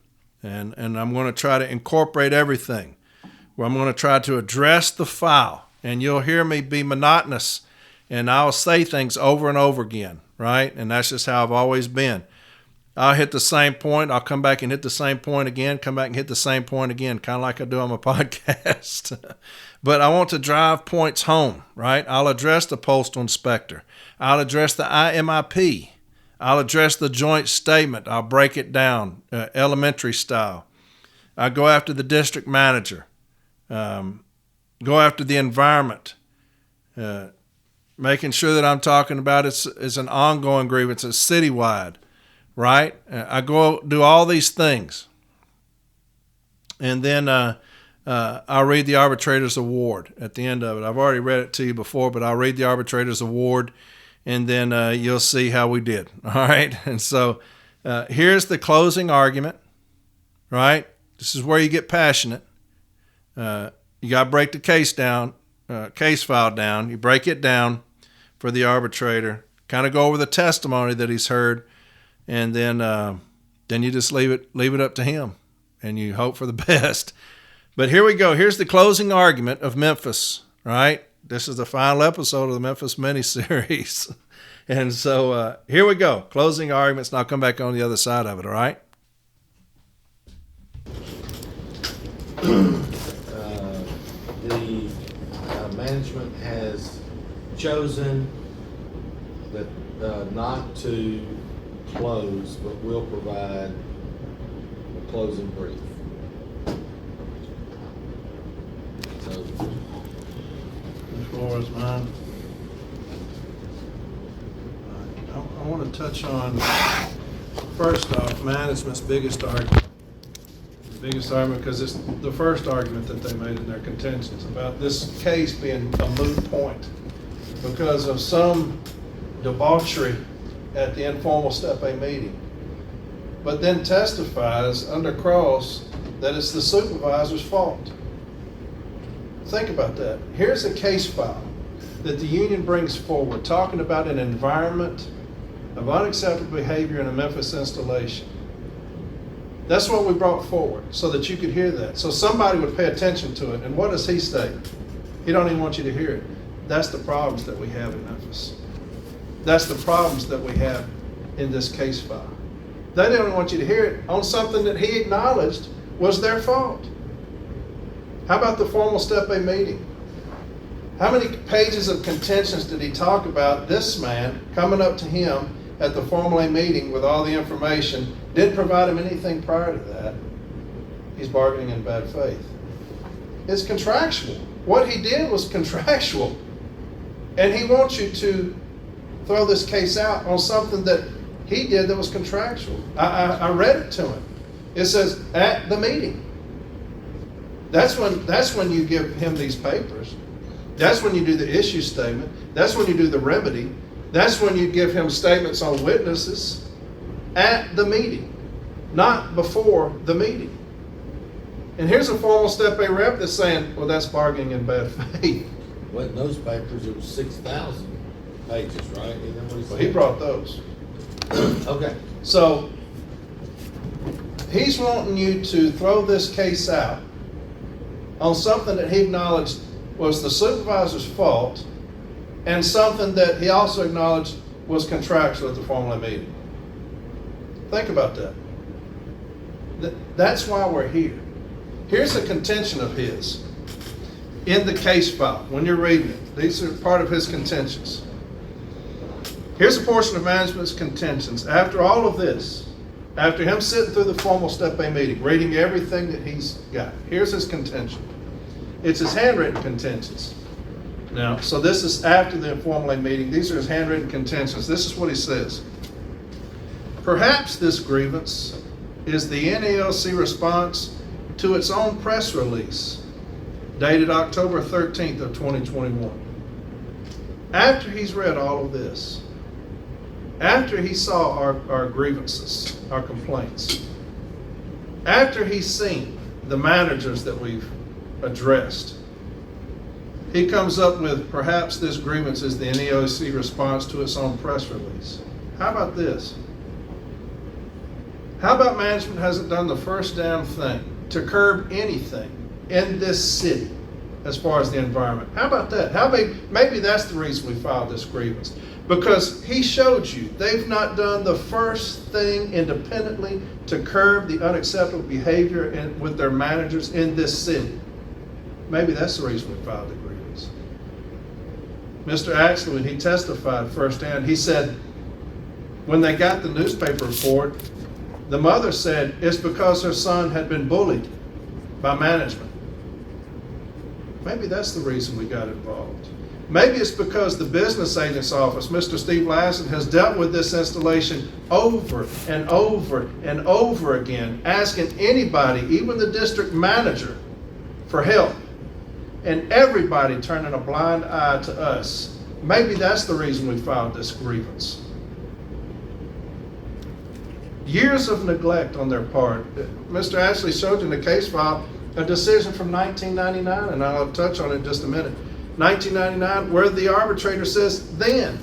And I'm going to try to incorporate everything. Where I'm going to try to address the file. And you'll hear me be monotonous. And I'll say things over and over again, right? And that's just how I've always been. I'll hit the same point. I'll come back and hit the same point again, come back and hit the same point again, kind of like I do on my podcast. But I want to drive points home, right? I'll address the postal inspector. I'll address the IMIP. I'll address the joint statement. I'll break it down, elementary style. I'll go after the district manager. Go after the environment. Making sure that I'm talking about it's an ongoing grievance, it's citywide. Right? I go do all these things. And then I'll read the arbitrator's award at the end of it. I've already read it to you before, but I'll read the arbitrator's award, and then you'll see how we did. All right? And so here's the closing argument, right? This is where you get passionate. You got to break the case file down. You break it down for the arbitrator, kind of go over the testimony that he's heard, and then you just leave it up to him, and you hope for the best. But here we go. Here's the closing argument of Memphis, right? This is the final episode of the Memphis Mini-Series. And so here we go. Closing arguments, and I'll come back on the other side of it, all right? The management has chosen that not to close, but will provide a closing brief. So, The floor is mine. I want to touch on, first off, management's biggest argument. The biggest argument, because it's the first argument that they made in their contentions about this case being a moot point because of some debauchery at the informal Step A meeting, but then testifies under cross that it's the supervisor's fault. Think about that. Here's a case file that the union brings forward talking about an environment of unacceptable behavior in a Memphis installation. That's what we brought forward so that you could hear that. So somebody would pay attention to it. And what does he state? He don't even want you to hear it. That's the problems that we have in Memphis. That's the problems that we have in this case file. They don't want you to hear it on something that he acknowledged was their fault. How about the formal Step A meeting? How many pages of contentions did he talk about this man coming up to him at the Formal A meeting with all the information, didn't provide him anything prior to that, he's bargaining in bad faith. It's contractual. What he did was contractual. And he wants you to throw this case out on something that he did that was contractual. I read it to him. It says, at the meeting. That's when you give him these papers. That's when you do the issue statement. That's when you do the remedy. That's when you give him statements on witnesses at the meeting, not before the meeting. And here's a formal step A rep that's saying, well, that's bargaining in bad faith. Well, in those papers, it was 6,000 pages, right? Isn't that what he Well, said? he brought those. Okay. So he's wanting you to throw this case out on something that he acknowledged was the supervisor's fault and something that he also acknowledged was contractual at the formal meeting. Think about that. That's why we're here. Here's a contention of his in the case file when you're reading it. These are part of his contentions. Here's a portion of management's contentions. After all of this, after him sitting through the formal step A meeting, reading everything that he's got, here's his contention. It's his handwritten contentions. Now, so this is after the informal A meeting. These are his handwritten contentions. This is what he says. Perhaps this grievance is the NALC response to its own press release dated October 13th of 2021. After he's read all of this, after he saw our grievances, our complaints, after he's seen the managers that we've addressed, he comes up with perhaps this grievance is the NEOC response to its own press release. How about this? How about management hasn't done the first damn thing to curb anything in this city as far as the environment? How about that? Maybe that's the reason we filed this grievance. Because he showed you they've not done the first thing independently to curb the unacceptable behavior with their managers in this city. Maybe that's the reason we filed the grievance. Mr. Axley, when he testified firsthand, he said when they got the newspaper report, the mother said it's because her son had been bullied by management. Maybe that's the reason we got involved. Maybe it's because the business agent's office, Mr. Steve Lassen, has dealt with this installation over and over and over again, asking anybody, even the district manager, for help. And everybody turning a blind eye to us. Maybe that's the reason we filed this grievance. Years of neglect on their part. Mr. Ashley showed you in the case file a decision from 1999, and I'll touch on it in just a minute. 1999, where the arbitrator says, then,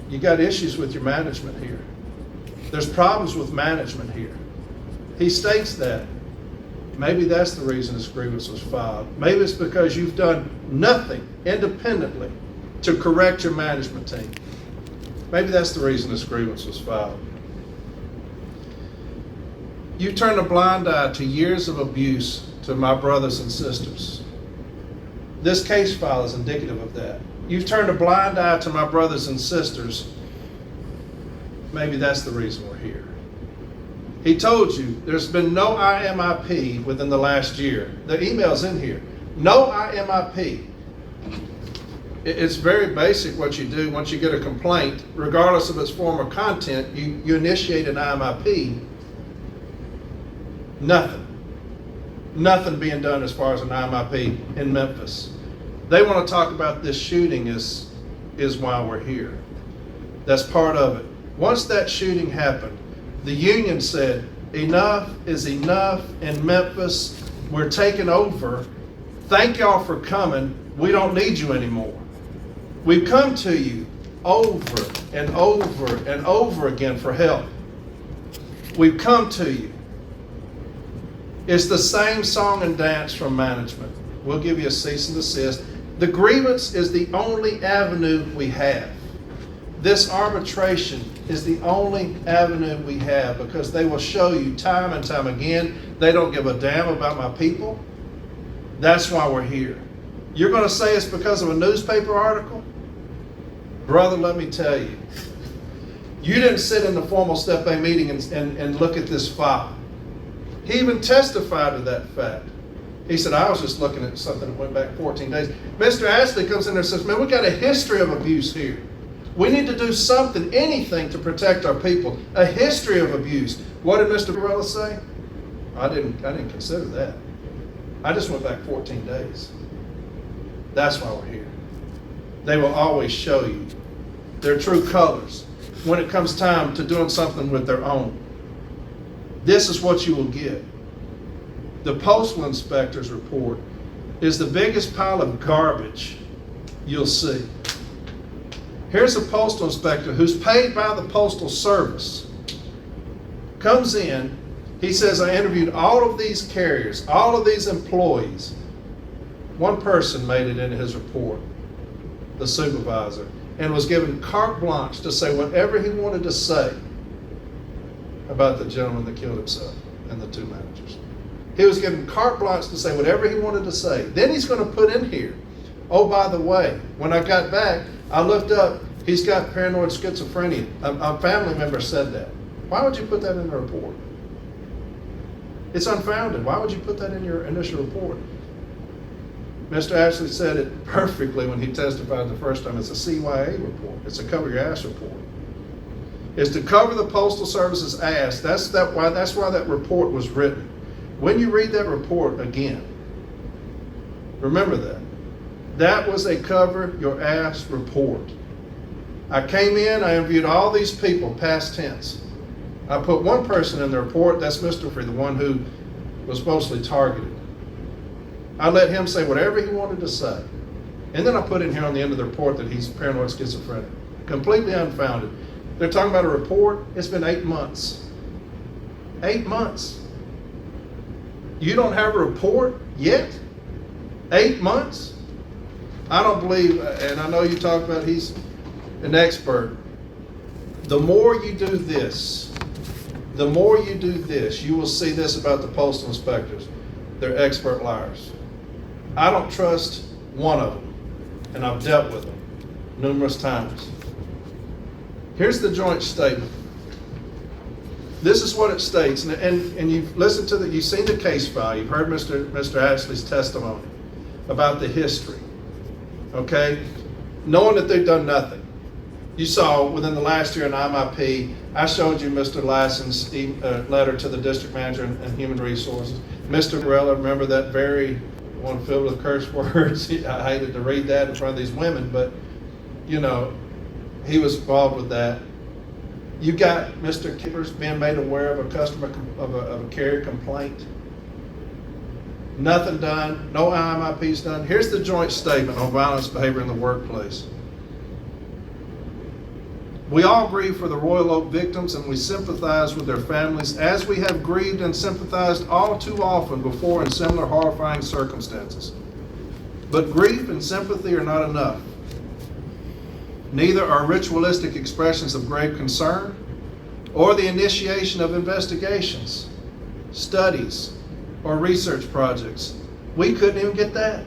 you got issues with your management here. There's problems with management here. He states that. Maybe that's the reason this grievance was filed. Maybe it's because you've done nothing independently to correct your management team. Maybe that's the reason this grievance was filed. You turned a blind eye to years of abuse to my brothers and sisters. This case file is indicative of that. You've turned a blind eye to my brothers and sisters. Maybe that's the reason we're here. He told you there's been no IMIP within the last year. The email's in here. No IMIP. It's very basic what you do once you get a complaint, regardless of its form or content, you initiate an IMIP. Nothing being done as far as an IMIP in Memphis. They want to talk about this shooting is why we're here. That's part of it. Once that shooting happened, the union said, enough is enough in Memphis. We're taking over. Thank y'all for coming. We don't need you anymore. We've come to you over and over and over again for help. We've come to you. It's the same song and dance from management. We'll give you a cease and desist. The grievance is the only avenue we have. This arbitration is the only avenue we have because they will show you time and time again they don't give a damn about my people. That's why we're here. You're going to say it's because of a newspaper article? Brother, let me tell you, you didn't sit in the formal Step A meeting and look at this file. He even testified to that fact. He said, I was just looking at something that went back 14 days. Mr. Ashley comes in there and says, man, we got a history of abuse here. We need to do something, anything to protect our people. A history of abuse. What did Mr. Varela say? I didn't consider that. I just went back 14 days. That's why we're here. They will always show you their true colors when it comes time to doing something with their own. This is what you will get. The postal inspector's report is the biggest pile of garbage you'll see. Here's a postal inspector who's paid by the Postal Service. Comes in, he says, I interviewed all of these carriers, all of these employees. One person made it into his report, the supervisor, and was given carte blanche to say whatever he wanted to say about the gentleman that killed himself and the two managers. He was given carte blanche to say whatever he wanted to say. Then he's going to put in here, oh, by the way, when I got back, I looked up, he's got paranoid schizophrenia. A family member said that. Why would you put that in the report? It's unfounded. Why would you put that in your initial report? Mr. Ashley said it perfectly when he testified the first time. It's a CYA report. It's a cover your ass report. It's to cover the Postal Service's ass. That's why that report was written. When you read that report again, remember that. That was a cover your ass report. I came in, I interviewed all these people, past tense. I put one person in the report, that's Mr. Free, the one who was mostly targeted. I let him say whatever he wanted to say. And then I put in here on the end of the report that he's paranoid schizophrenic. Completely unfounded. They're talking about a report, it's been 8 months. 8 months. You don't have a report yet? 8 months? I don't believe, and I know you talk about he's an expert. The more you do this, you will see this about the postal inspectors. They're expert liars. I don't trust one of them, and I've dealt with them numerous times. Here's the joint statement. This is what it states, and you've listened to you've seen the case file, you've heard Mr. Ashley's testimony about the history, okay? Knowing that they've done nothing. You saw within the last year in IMIP, I showed you Mr. Lassen's letter to the district manager and human resources. Mr. Varela, remember that very one filled with curse words? I hated to read that in front of these women, but you know, he was involved with that. You got Mr. Kippers being made aware of a customer of a carrier complaint. Nothing done. No IMIP's done. Here's the joint statement on violence behavior in the workplace. We all grieve for the Royal Oak victims and we sympathize with their families as we have grieved and sympathized all too often before in similar horrifying circumstances. But grief and sympathy are not enough. Neither are ritualistic expressions of grave concern or the initiation of investigations, studies, or research projects. We couldn't even get that.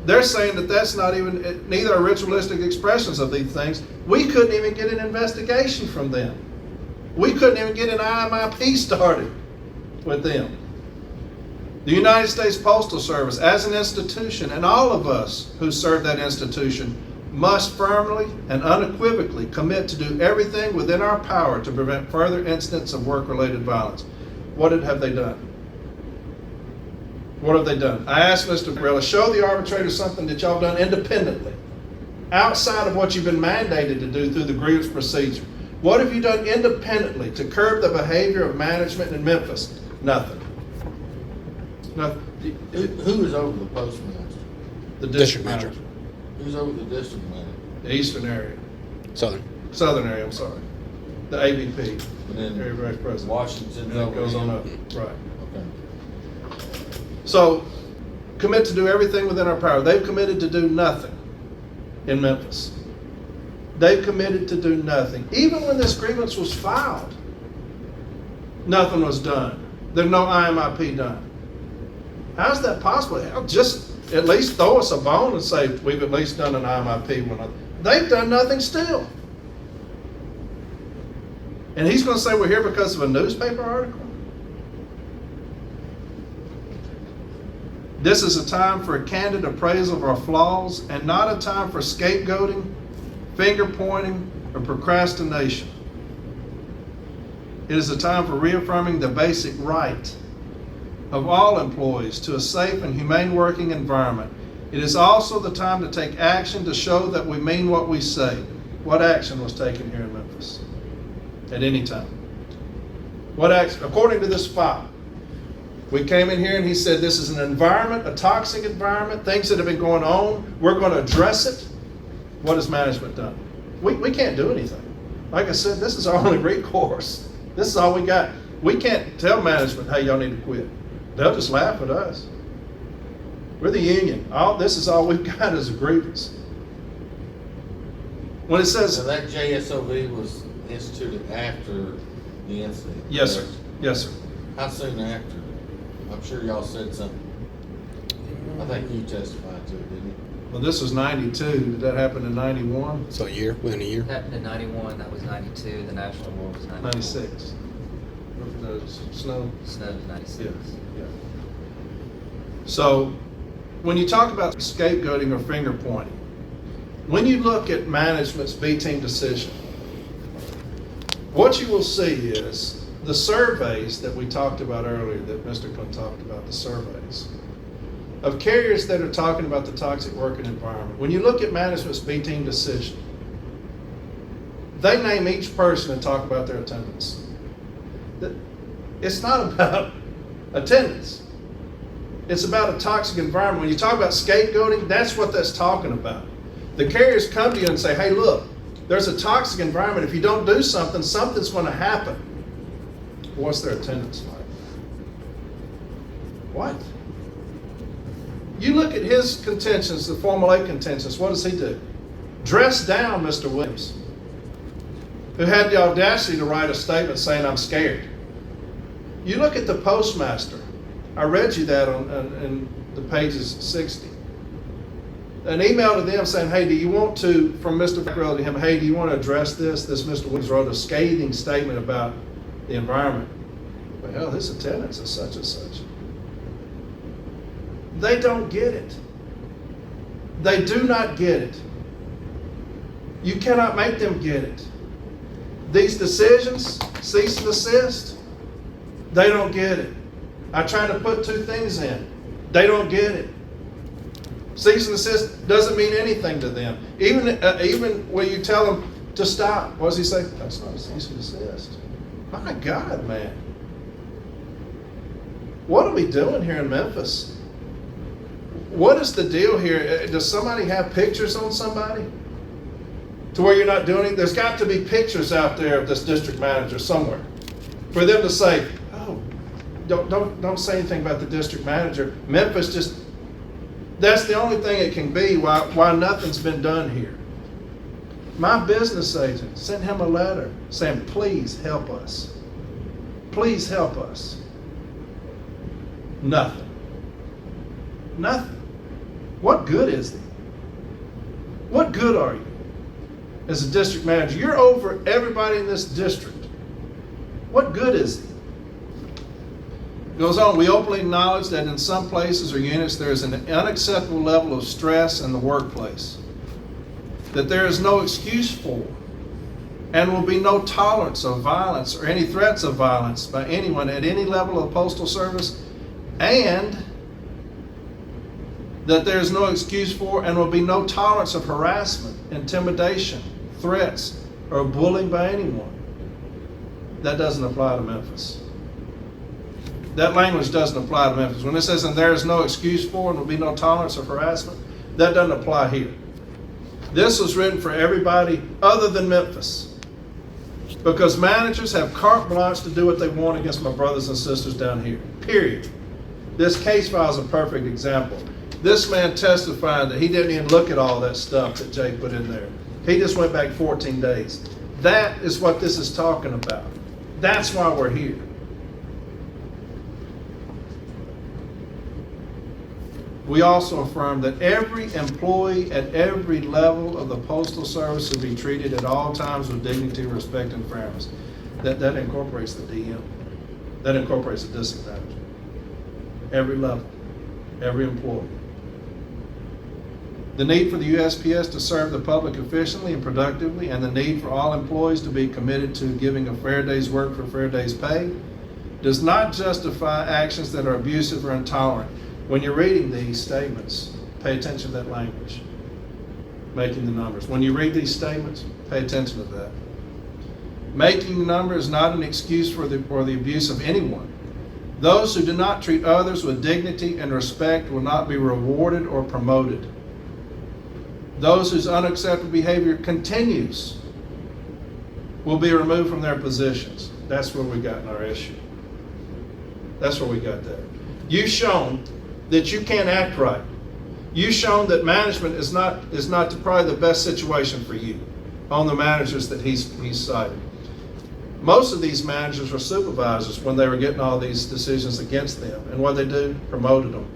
They're saying that that's not even, neither are ritualistic expressions of these things. We couldn't even get an investigation from them. We couldn't even get an IMIP started with them. The United States Postal Service, as an institution, and all of us who serve that institution, must firmly and unequivocally commit to do everything within our power to prevent further incidents of work-related violence. What have they done? What have they done? I asked Mr. Varela, show the arbitrator something that y'all done independently, outside of what you've been mandated to do through the grievance procedure. What have you done independently to curb the behavior of management in Memphis? Nothing. Nothing. Who is over the postmaster? The district manager. Who's over the district manager? The eastern area. Southern area, I'm sorry. The AVP. And then Area Vice President. Washington's And it over goes on him. up. Right. Okay. So, commit to do everything within our power. They've committed to do nothing in Memphis. They've committed to do nothing. Even when this grievance was filed, nothing was done. There's no IMIP done. How's that possible? Just at least throw us a bone and say, we've at least done an IMIP when They've done nothing still. And he's going to say we're here because of a newspaper article? This is a time for a candid appraisal of our flaws and not a time for scapegoating, finger pointing, or procrastination. It is a time for reaffirming the basic right of all employees to a safe and humane working environment. It is also the time to take action to show that we mean what we say. What action was taken here in Memphis at any time? What action? According to this file, we came in here and he said this is an environment, a toxic environment, things that have been going on. We're going to address it. What has management done? We can't do anything. Like I said, this is our only recourse. This is all we got. We can't tell management, hey, y'all need to quit. They'll just laugh at us. We're the union. This is all we've got is a grievance. When it says... So that JSOV was instituted after the incident? Yes, sir. Yes, sir. How soon after? I'm sure y'all said something. I think you testified to it, didn't you? Well, this was 92. Did that happen in 91? So a year, within a year? Happened in 91, that was 92, the National War was 94. 96. The snow. Snow was 96. Yeah. So, when you talk about scapegoating or finger pointing, when you look at management's B-team decision, what you will see is the surveys that we talked about earlier, that Mr. Clint talked about, the surveys of carriers that are talking about the toxic working environment. When you look at management's B-team decision, they name each person and talk about their attendance. It's not about attendance. It's about a toxic environment. When you talk about scapegoating, that's what that's talking about. The carriers come to you and say, hey, look, there's a toxic environment. If you don't do something, something's going to happen. What's their attendance like? What? You look at his contentions, the Formal 8 contentions, what does he do? Dress down Mr. Williams, who had the audacity to write a statement saying, I'm scared. You look at the postmaster. I read you that in the pages 60. An email to them saying, hey, do you want to, from Mr. Beckrell to him, hey, do you want to address this? This Mr. Williams wrote a scathing statement about the environment. Well, his attendance is such and such. They don't get it. They do not get it. You cannot make them get it. These decisions, cease and desist, they don't get it. I try to put two things in. They don't get it. Cease and desist doesn't mean anything to them. Even when you tell them to stop, what does he say? That's not a cease and desist. My God, man. What are we doing here in Memphis? What is the deal here? Does somebody have pictures on somebody? To where you're not doing it? There's got to be pictures out there of this district manager somewhere. For them to say, oh, don't say anything about the district manager. Memphis just, that's the only thing it can be why nothing's been done here. My business agent sent him a letter saying, please help us. Please help us. Nothing. Nothing. What good is it? What good are you as a district manager? You're over everybody in this district. What good is it? It goes on, we openly acknowledge that in some places or units there is an unacceptable level of stress in the workplace that there is no excuse for and will be no tolerance of violence or any threats of violence by anyone at any level of the Postal Service, and that there is no excuse for and will be no tolerance of harassment, intimidation, threats, or bullying by anyone. That doesn't apply to Memphis. That language doesn't apply to Memphis. When it says, and there is no excuse for and will be no tolerance of harassment, that doesn't apply here. This was written for everybody other than Memphis, because managers have carte blanche to do what they want against my brothers and sisters down here, period. This case file is a perfect example. This man testified that he didn't even look at all that stuff that Jay put in there. He just went back 14 days. That is what this is talking about. That's why we're here. We also affirm that every employee at every level of the Postal Service will be treated at all times with dignity, respect, and fairness. That incorporates the DM. That incorporates the district manager. Every level, every employee. The need for the USPS to serve the public efficiently and productively, and the need for all employees to be committed to giving a fair day's work for a fair day's pay, does not justify actions that are abusive or intolerant. When you're reading these statements, pay attention to that language, making the numbers. When you read these statements, pay attention to that. Making the number is not an excuse for the abuse of anyone. Those who do not treat others with dignity and respect will not be rewarded or promoted. Those whose unacceptable behavior continues will be removed from their positions. That's where we got in our issue. That's where we got there. You've shown that you can't act right. You've shown that management is not probably the best situation for you on the managers that he's cited. Most of these managers were supervisors when they were getting all these decisions against them. And what they do? Promoted them,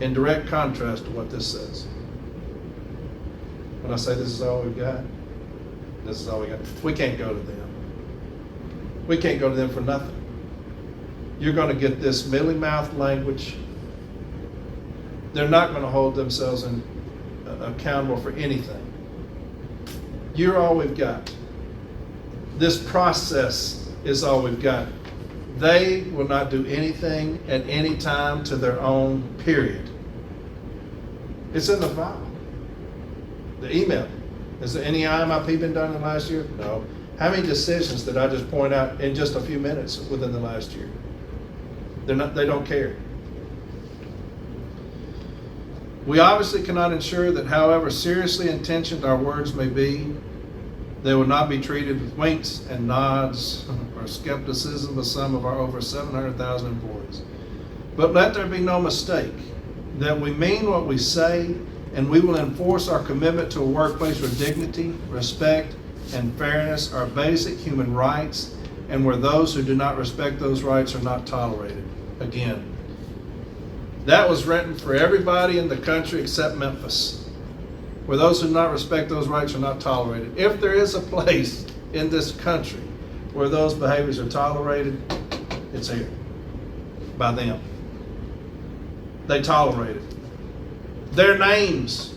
in direct contrast to what this says. When I say this is all we've got, this is all we got. We can't go to them. We can't go to them for nothing. You're going to get this mealy-mouthed language. They're not going to hold themselves accountable for anything. You're all we've got. This process is all we've got. They will not do anything at any time to their own, period. It's in the file. The email. Has any IMIP been done in the last year? No. How many decisions did I just point out in just a few minutes within the last year? They don't care. We obviously cannot ensure that however seriously intentioned our words may be, they will not be treated with winks and nods or skepticism of some of our over 700,000 employees. But let there be no mistake that we mean what we say, and we will enforce our commitment to a workplace where dignity, respect, and fairness are basic human rights, and where those who do not respect those rights are not tolerated. Again, that was written for everybody in the country except Memphis, where those who do not respect those rights are not tolerated. If there is a place in this country where those behaviors are tolerated, it's here, by them. They tolerate it. Their names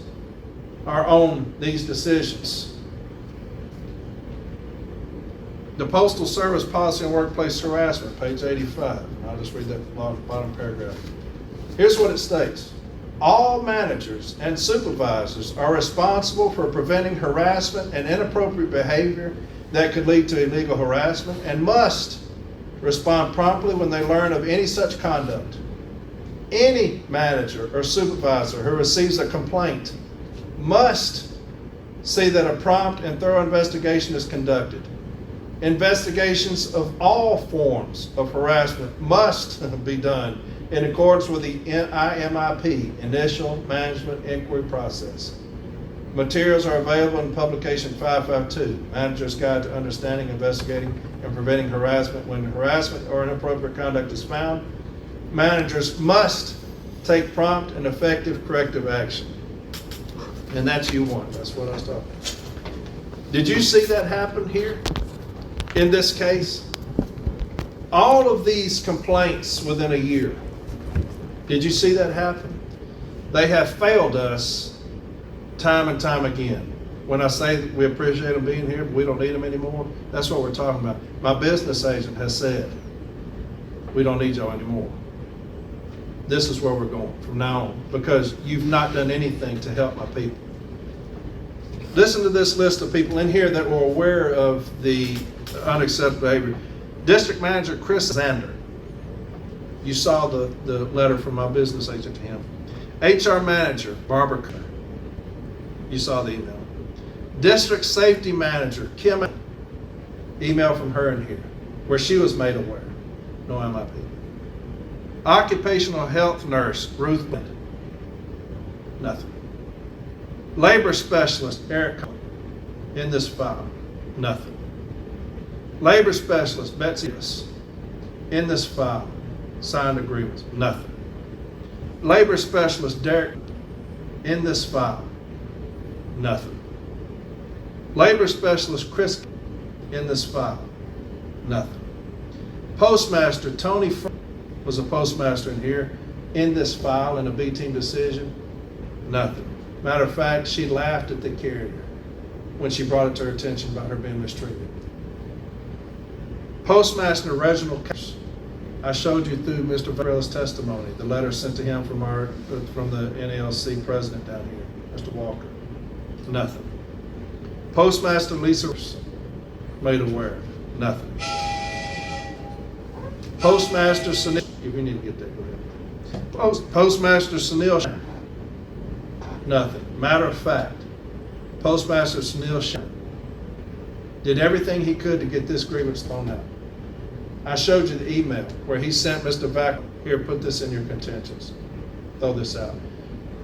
are on these decisions. The Postal Service Policy on Workplace Harassment, page 85. I'll just read that bottom paragraph. Here's what it states. All managers and supervisors are responsible for preventing harassment and inappropriate behavior that could lead to illegal harassment, and must respond promptly when they learn of any such conduct. Any manager or supervisor who receives a complaint must see that a prompt and thorough investigation is conducted. Investigations of all forms of harassment must be done in accordance with the IMIP, Initial Management Inquiry Process. Materials are available in publication 552, Manager's Guide to Understanding, Investigating, and Preventing Harassment. When harassment or inappropriate conduct is found, managers must take prompt and effective corrective action. And that's U1. That's what I was talking about. Did you see that happen here in this case? All of these complaints within a year. Did you see that happen? They have failed us time and time again. When I say that we appreciate them being here, but we don't need them anymore, that's what we're talking about. My business agent has said, we don't need y'all anymore. This is where we're going from now on, because you've not done anything to help my people. Listen to this list of people in here that were aware of the unacceptable behavior. District Manager Chris Zander. You saw the letter from my business agent to him. HR Manager Barbara Kerr. You saw the email. District Safety Manager Kim. Email from her in here, where she was made aware. No MIP. Occupational Health Nurse Ruth Bennett. Nothing. Labor Specialist Eric in this file. Nothing. Labor Specialist Betsy in this file. Signed agreements. Nothing. Labor specialist Derek in this file, nothing. Labor specialist Chris in this file, nothing. Postmaster Tony was a postmaster in here, in this file in a B team decision, nothing. Matter of fact, she laughed at the carrier when she brought it to her attention about her being mistreated. Postmaster Reginald Cash, I showed you through Mr. Varela's testimony, the letter sent to him from the NALC president down here, Mr. Walker, nothing. Postmaster Lisa made aware, nothing. Postmaster Sunil, if you need to get that, go ahead. Postmaster Sunil, nothing. Matter of fact, Postmaster Sunil did everything he could to get this grievance thrown out. I showed you the email where he sent Mr. Vac, here, put this in your contentions. Throw this out.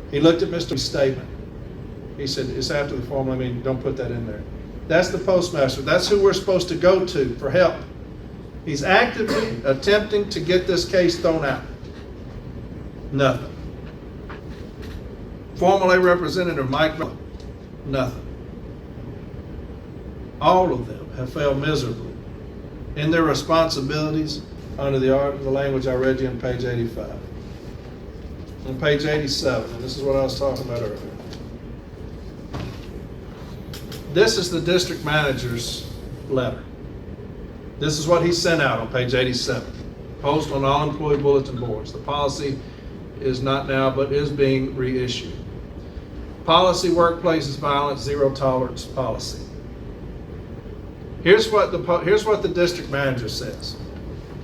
He looked at Mr. statement. He said, it's after the formal, don't put that in there. That's the postmaster. That's who we're supposed to go to for help. He's actively attempting to get this case thrown out. Nothing. Formal A Representative Mike Miller, nothing. All of them have failed miserably in their responsibilities under the language I read you on page 85. On page 87, and this is what I was talking about earlier. This is the district manager's letter. This is what he sent out on page 87. Post on all employee bulletin boards. The policy is not now, but is being reissued. Policy, workplaces violence, zero tolerance policy. Here's what the district manager says.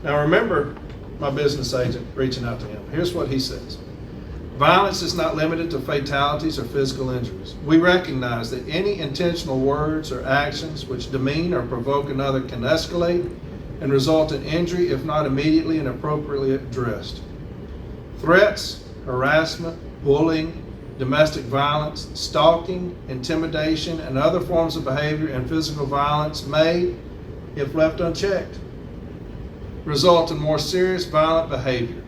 Now remember my business agent reaching out to him. Here's what he says. Violence is not limited to fatalities or physical injuries. We recognize that any intentional words or actions which demean or provoke another can escalate and result in injury if not immediately and appropriately addressed. Threats, harassment, bullying, domestic violence, stalking, intimidation, and other forms of behavior and physical violence may, if left unchecked, result in more serious violent behavior.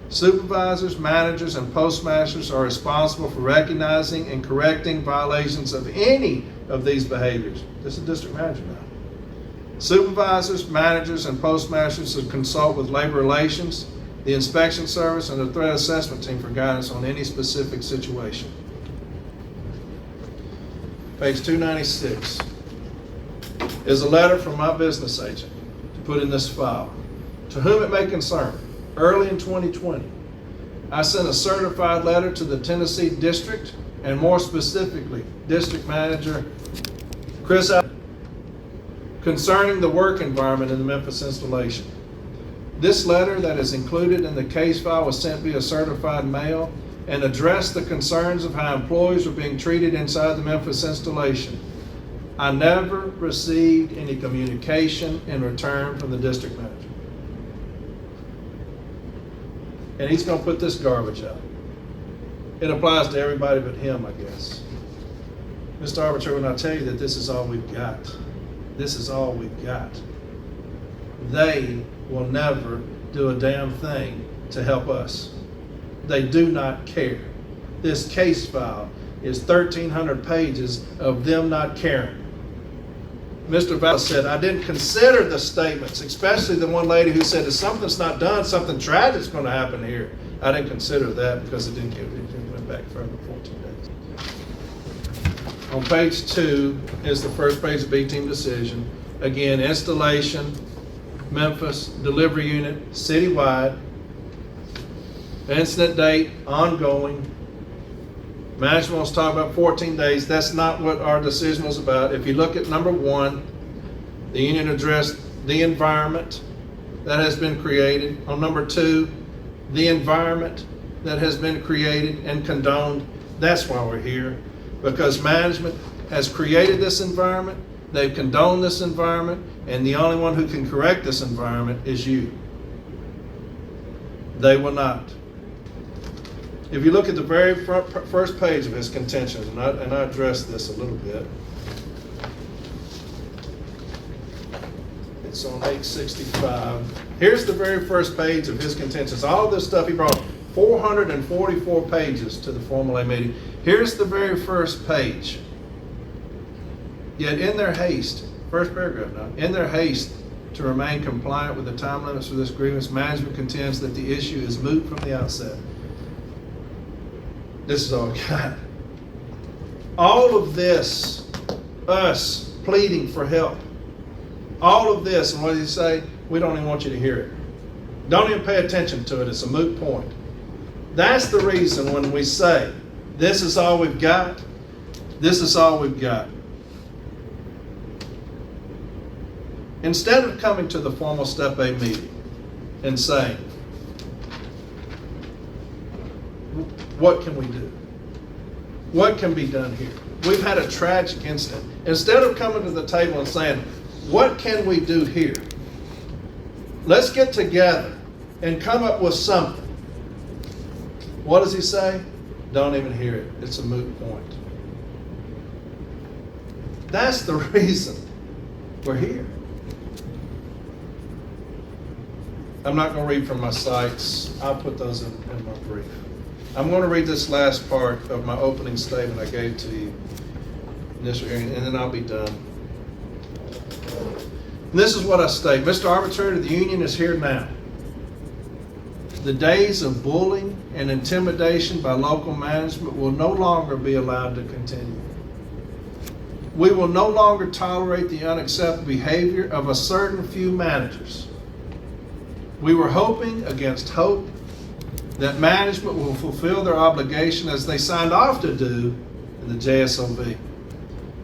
Supervisors, managers, and postmasters are responsible for recognizing and correcting violations of any of these behaviors. This is district manager now. Supervisors, managers, and postmasters should consult with labor relations, the inspection service, and the threat assessment team for guidance on any specific situation. Page 296 is a letter from my business agent to put in this file. To whom it may concern, early in 2020, I sent a certified letter to the Tennessee District, and more specifically, District Manager Chris, concerning the work environment in the Memphis installation. This letter that is included in the case file was sent via certified mail and addressed the concerns of how employees were being treated inside the Memphis installation. I never received any communication in return from the district manager. And he's going to put this garbage out. It applies to everybody but him, I guess. Mr. Arbitrator, when I tell you that this is all we've got, this is all we've got. They will never do a damn thing to help us. They do not care. This case file is 1,300 pages of them not caring. Mr. Val said, I didn't consider the statements, especially the one lady who said, if something's not done, something tragic's going to happen here. I didn't consider that because it went back further than 14 days. On page 2 is the first page of B-team decision. Again, installation, Memphis, delivery unit, citywide, incident date, ongoing. Management wants to talk about 14 days. That's not what our decision was about. If you look at number 1, the union addressed the environment that has been created. On number 2, the environment that has been created and condoned. That's why we're here, because management has created this environment, they've condoned this environment, and the only one who can correct this environment is you. They will not. If you look at the very first page of his contentions, and I addressed this a little bit, it's on 865. Here's the very first page of his contentions. All this stuff he brought, 444 pages to the formal A meeting. Here's the very first page. Yet in their haste, first paragraph now, in their haste to remain compliant with the time limits for this grievance, management contends that the issue is moot from the outset. This is all we got. All of this, us pleading for help, all of this, and what does he say? We don't even want you to hear it. Don't even pay attention to it. It's a moot point. That's the reason when we say, this is all we've got, this is all we've got. Instead of coming to the formal Step A meeting and saying, what can we do? What can be done here? We've had a tragic incident. Instead of coming to the table and saying, what can we do here? Let's get together and come up with something. What does he say? Don't even hear it. It's a moot point. That's the reason we're here. I'm not going to read from my cites. I'll put those in my brief. I'm going to read this last part of my opening statement I gave to you in this hearing, and then I'll be done. And this is what I state. Mr. Arbitrator, the union is here now. The days of bullying and intimidation by local management will no longer be allowed to continue. We will no longer tolerate the unacceptable behavior of a certain few managers. We were hoping against hope that management will fulfill their obligation as they signed off to do in the JSOV.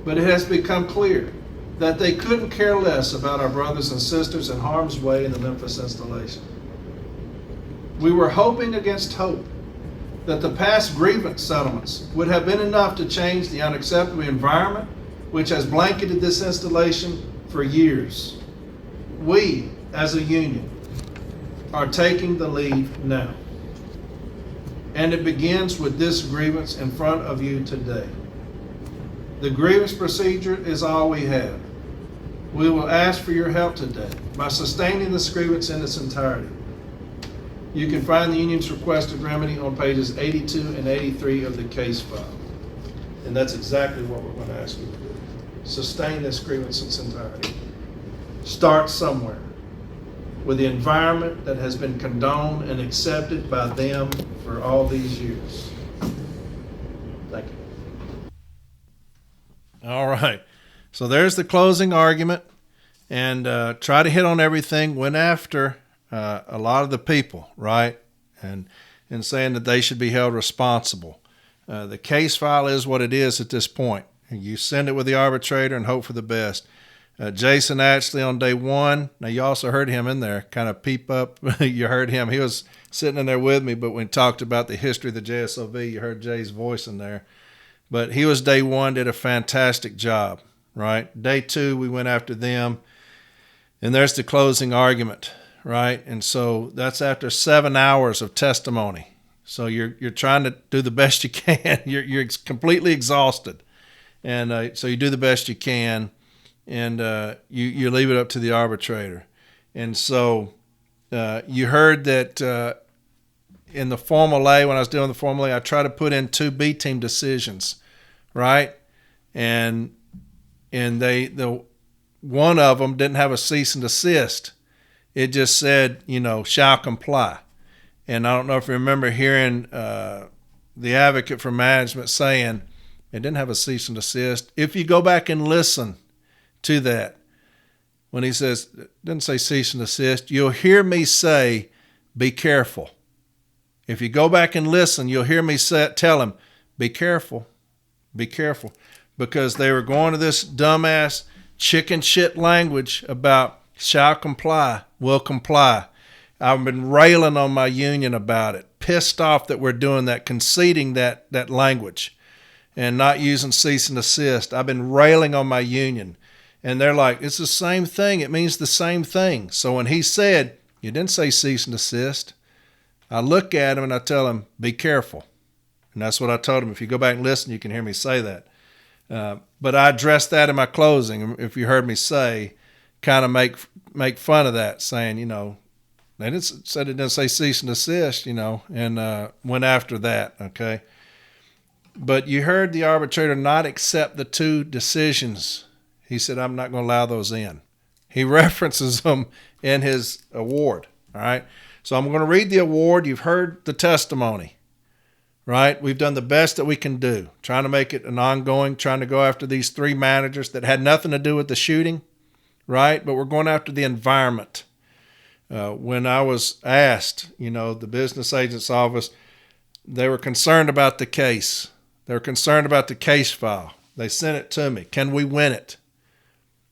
But it has become clear that they couldn't care less about our brothers and sisters in harm's way in the Memphis installation. We were hoping against hope that the past grievance settlements would have been enough to change the unacceptable environment which has blanketed this installation for years. We, as a union, are taking the lead now. And it begins with this grievance in front of you today. The grievance procedure is all we have. We will ask for your help today by sustaining this grievance in its entirety. You can find the union's requested remedy on pages 82 and 83 of the case file. And that's exactly what we're going to ask you to do. Sustain this grievance in its entirety. Start somewhere with the environment that has been condoned and accepted by them for all these years. Thank you. All right. So there's the closing argument. And try to hit on everything. Went after a lot of the people, right? And saying that they should be held responsible. The case file is what it is at this point. You send it with the arbitrator and hope for the best. Jason Ashley on day one. Now, you also heard him in there kind of peep up. You heard him. He was sitting in there with me, but when we talked about the history of the JSOV, you heard Jay's voice in there. But he was day one, did a fantastic job, right? Day two, we went after them. And there's the closing argument, right? And so that's after 7 hours of testimony. So you're trying to do the best you can. You're completely exhausted. And so you do the best you can. And you leave it up to the arbitrator. And so you heard that in the formal A, when I was doing the formal A, I tried to put in 2 B team decisions, right? And one of them didn't have a cease and desist. It just said, shall comply. And I don't know if you remember hearing the advocate for management saying it didn't have a cease and desist. If you go back and listen to that, when he says, it didn't say cease and desist, you'll hear me say, be careful. If you go back and listen, you'll hear me tell him, be careful, because they were going to this dumbass chicken shit language about shall comply, will comply. I've been railing on my union about it, pissed off that we're doing that, conceding that language and not using cease and desist. I've been railing on my union. And they're like, it's the same thing. It means the same thing. So when he said, you didn't say cease and desist, I look at him and I tell him, be careful. And that's what I told him. If you go back and listen, you can hear me say that. But I addressed that in my closing. If you heard me say, kind of make fun of that, saying, They didn't say cease and desist, and went after that, okay? But you heard the arbitrator not accept the 2 decisions. He said, I'm not going to allow those in. He references them in his award, all right? So I'm going to read the award. You've heard the testimony, right? We've done the best that we can do, trying to make it an ongoing, trying to go after these 3 managers that had nothing to do with the shooting, right? But we're going after the environment. When I was asked, the business agent's office, they were concerned about the case. They were concerned about the case file. They sent it to me. Can we win it?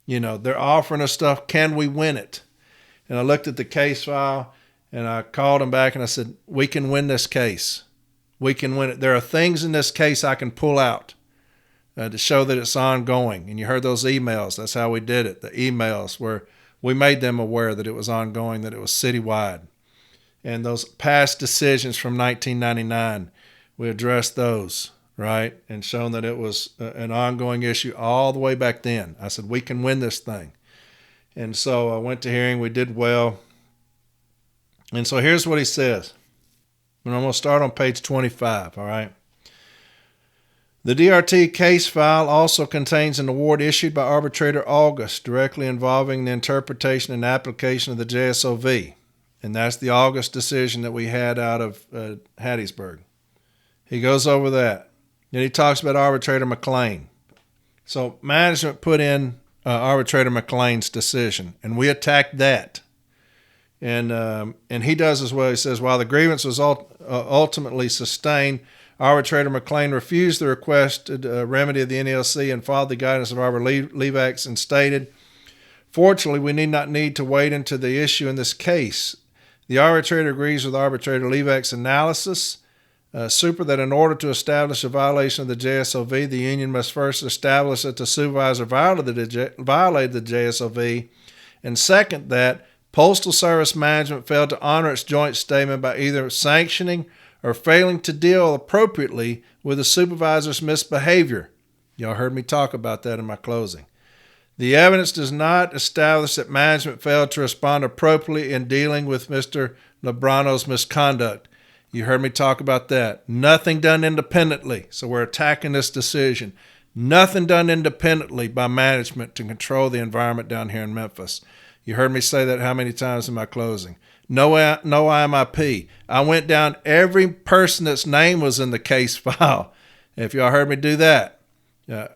They're offering us stuff. Can we win it? And I looked at the case file and I called them back and I said, we can win this case. We can win it. There are things in this case I can pull out to show that it's ongoing. And you heard those emails. That's how we did it. The emails where we made them aware that it was ongoing, that it was citywide. And those past decisions from 1999, we addressed those, right? And shown that it was an ongoing issue all the way back then. I said, we can win this thing. And so I went to hearing. We did well. And so here's what he says. And I'm going to start on page 25, all right? The DRT case file also contains an award issued by Arbitrator August directly involving the interpretation and application of the JSOV. And that's the August decision that we had out of Hattiesburg. He goes over that. Then he talks about Arbitrator McLean. So management put in Arbitrator McLean's decision, and we attacked that. And he does as well. He says, while the grievance was ultimately sustained, Arbitrator McLean refused the requested remedy of the NLC and followed the guidance of Arbor Levax and stated, fortunately, we need to wade into the issue in this case. The arbitrator agrees with Arbitrator Levax's analysis, that in order to establish a violation of the JSOV, the union must first establish that the supervisor violated the JSOV, and second, that Postal Service management failed to honor its joint statement by either sanctioning or failing to deal appropriately with the supervisor's misbehavior. Y'all heard me talk about that in my closing. The evidence does not establish that management failed to respond appropriately in dealing with Mr. Lebrano's misconduct. You heard me talk about that. Nothing done independently. So we're attacking this decision. Nothing done independently by management to control the environment down here in Memphis. You heard me say that how many times in my closing? No IMIP. I went down every person that's name was in the case file. If y'all heard me do that,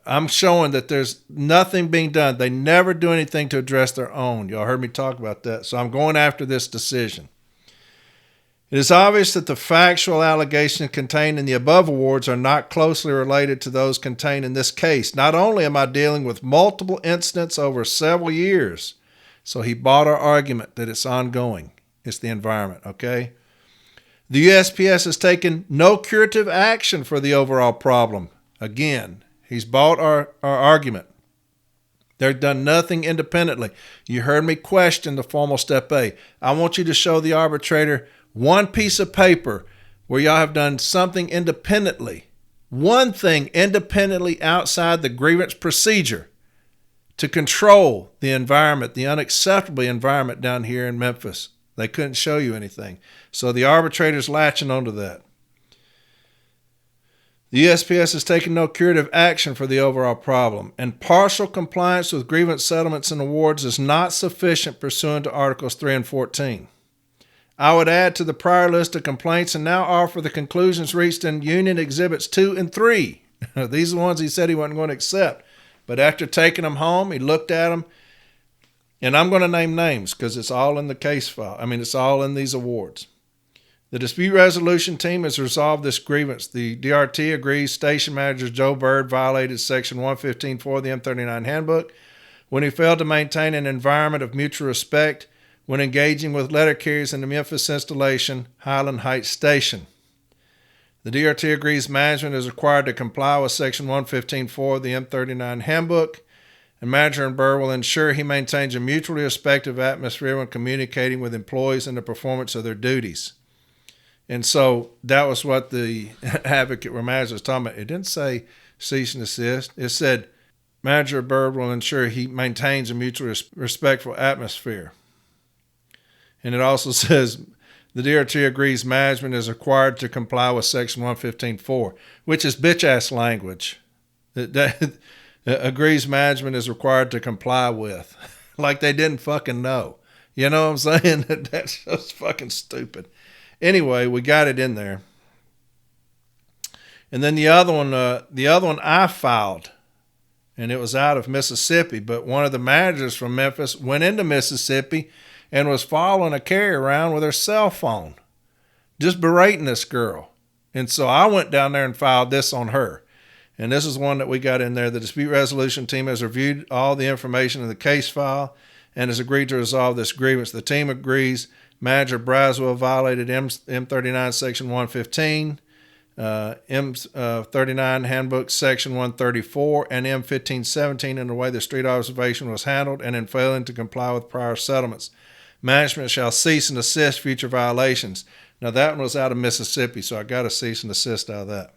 I'm showing that there's nothing being done. They never do anything to address their own. Y'all heard me talk about that. So I'm going after this decision. It is obvious that the factual allegations contained in the above awards are not closely related to those contained in this case. Not only am I dealing with multiple incidents over several years, so he bought our argument that it's ongoing. It's the environment, okay? The USPS has taken no curative action for the overall problem. Again, he's bought our argument. They've done nothing independently. You heard me question the formal step A. I want you to show the arbitrator one piece of paper where y'all have done something independently, one thing independently outside the grievance procedure to control the environment, the unacceptable environment down here in Memphis. They couldn't show you anything. So the arbitrator's latching onto that. The USPS has taken no curative action for the overall problem, and partial compliance with grievance settlements and awards is not sufficient pursuant to Articles 3 and 14. I would add to the prior list of complaints and now offer the conclusions reached in Union Exhibits 2 and 3. These are the ones he said he wasn't going to accept. But after taking them home, he looked at them, and I'm going to name names because it's all in the case file. It's all in these awards. The dispute resolution team has resolved this grievance. The DRT agrees Station Manager Joe Bird violated Section 115.4 of the M39 Handbook when he failed to maintain an environment of mutual respect when engaging with letter carriers in the Memphis installation, Highland Heights Station. The DRT agrees management is required to comply with Section 115.4 of the M39 Handbook, and Manager and Burr will ensure he maintains a mutually respectful atmosphere when communicating with employees in the performance of their duties. And so that was what the advocate or manager was talking about. It didn't say cease and desist. It said Manager Burr will ensure he maintains a mutually respectful atmosphere. And it also says the DRT agrees management is required to comply with Section 115.4, which is bitch-ass language. That agrees management is required to comply with. Like they didn't fucking know. You know what I'm saying? That's just fucking stupid. Anyway, we got it in there. And then the other one I filed, and it was out of Mississippi, but one of the managers from Memphis went into Mississippi and was following a carrier around with her cell phone, just berating this girl. And so I went down there and filed this on her. And this is one that we got in there. The dispute resolution team has reviewed all the information in the case file and has agreed to resolve this grievance. The team agrees Manager Braswell violated M39 Section 115, M39 Handbook Section 134, and M1517 in the way the street observation was handled and in failing to comply with prior settlements. Management shall cease and desist future violations. Now that one was out of Mississippi, so I got a cease and desist out of that.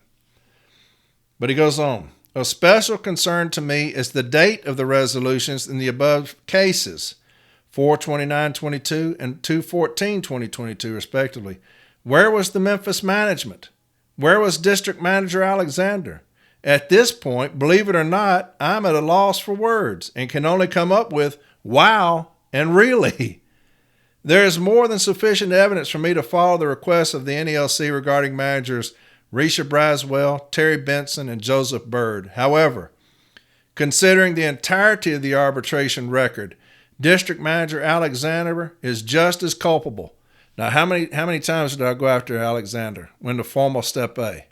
But he goes on. Of special concern to me is the date of the resolutions in the above cases, 4/29/22 and 2/14/2022, respectively. Where was the Memphis management? Where was District Manager Alexander? At this point, believe it or not, I'm at a loss for words and can only come up with wow and really. There is more than sufficient evidence for me to follow the request of the NELC regarding managers Risha Braswell, Terry Benson, and Joseph Byrd. However, considering the entirety of the arbitration record, District Manager Alexander is just as culpable. Now, how many times did I go after Alexander when the formal step A?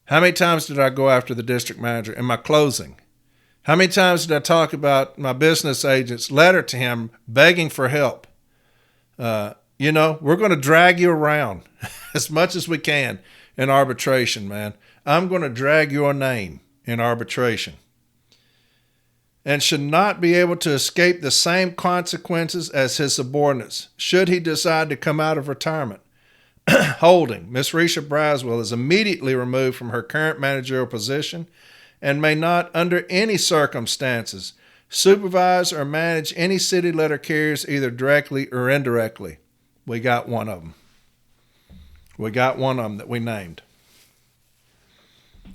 How many times did I go after the district manager in my closing? How many times did I talk about my business agent's letter to him begging for help? We're going to drag you around as much as we can in arbitration, man. I'm going to drag your name in arbitration. And should not be able to escape the same consequences as his subordinates, should he decide to come out of retirement. Holding, Miss Risha Braswell is immediately removed from her current managerial position and may not, under any circumstances, supervise or manage any city letter carriers either directly or indirectly. We got one of them. We got one of them that we named.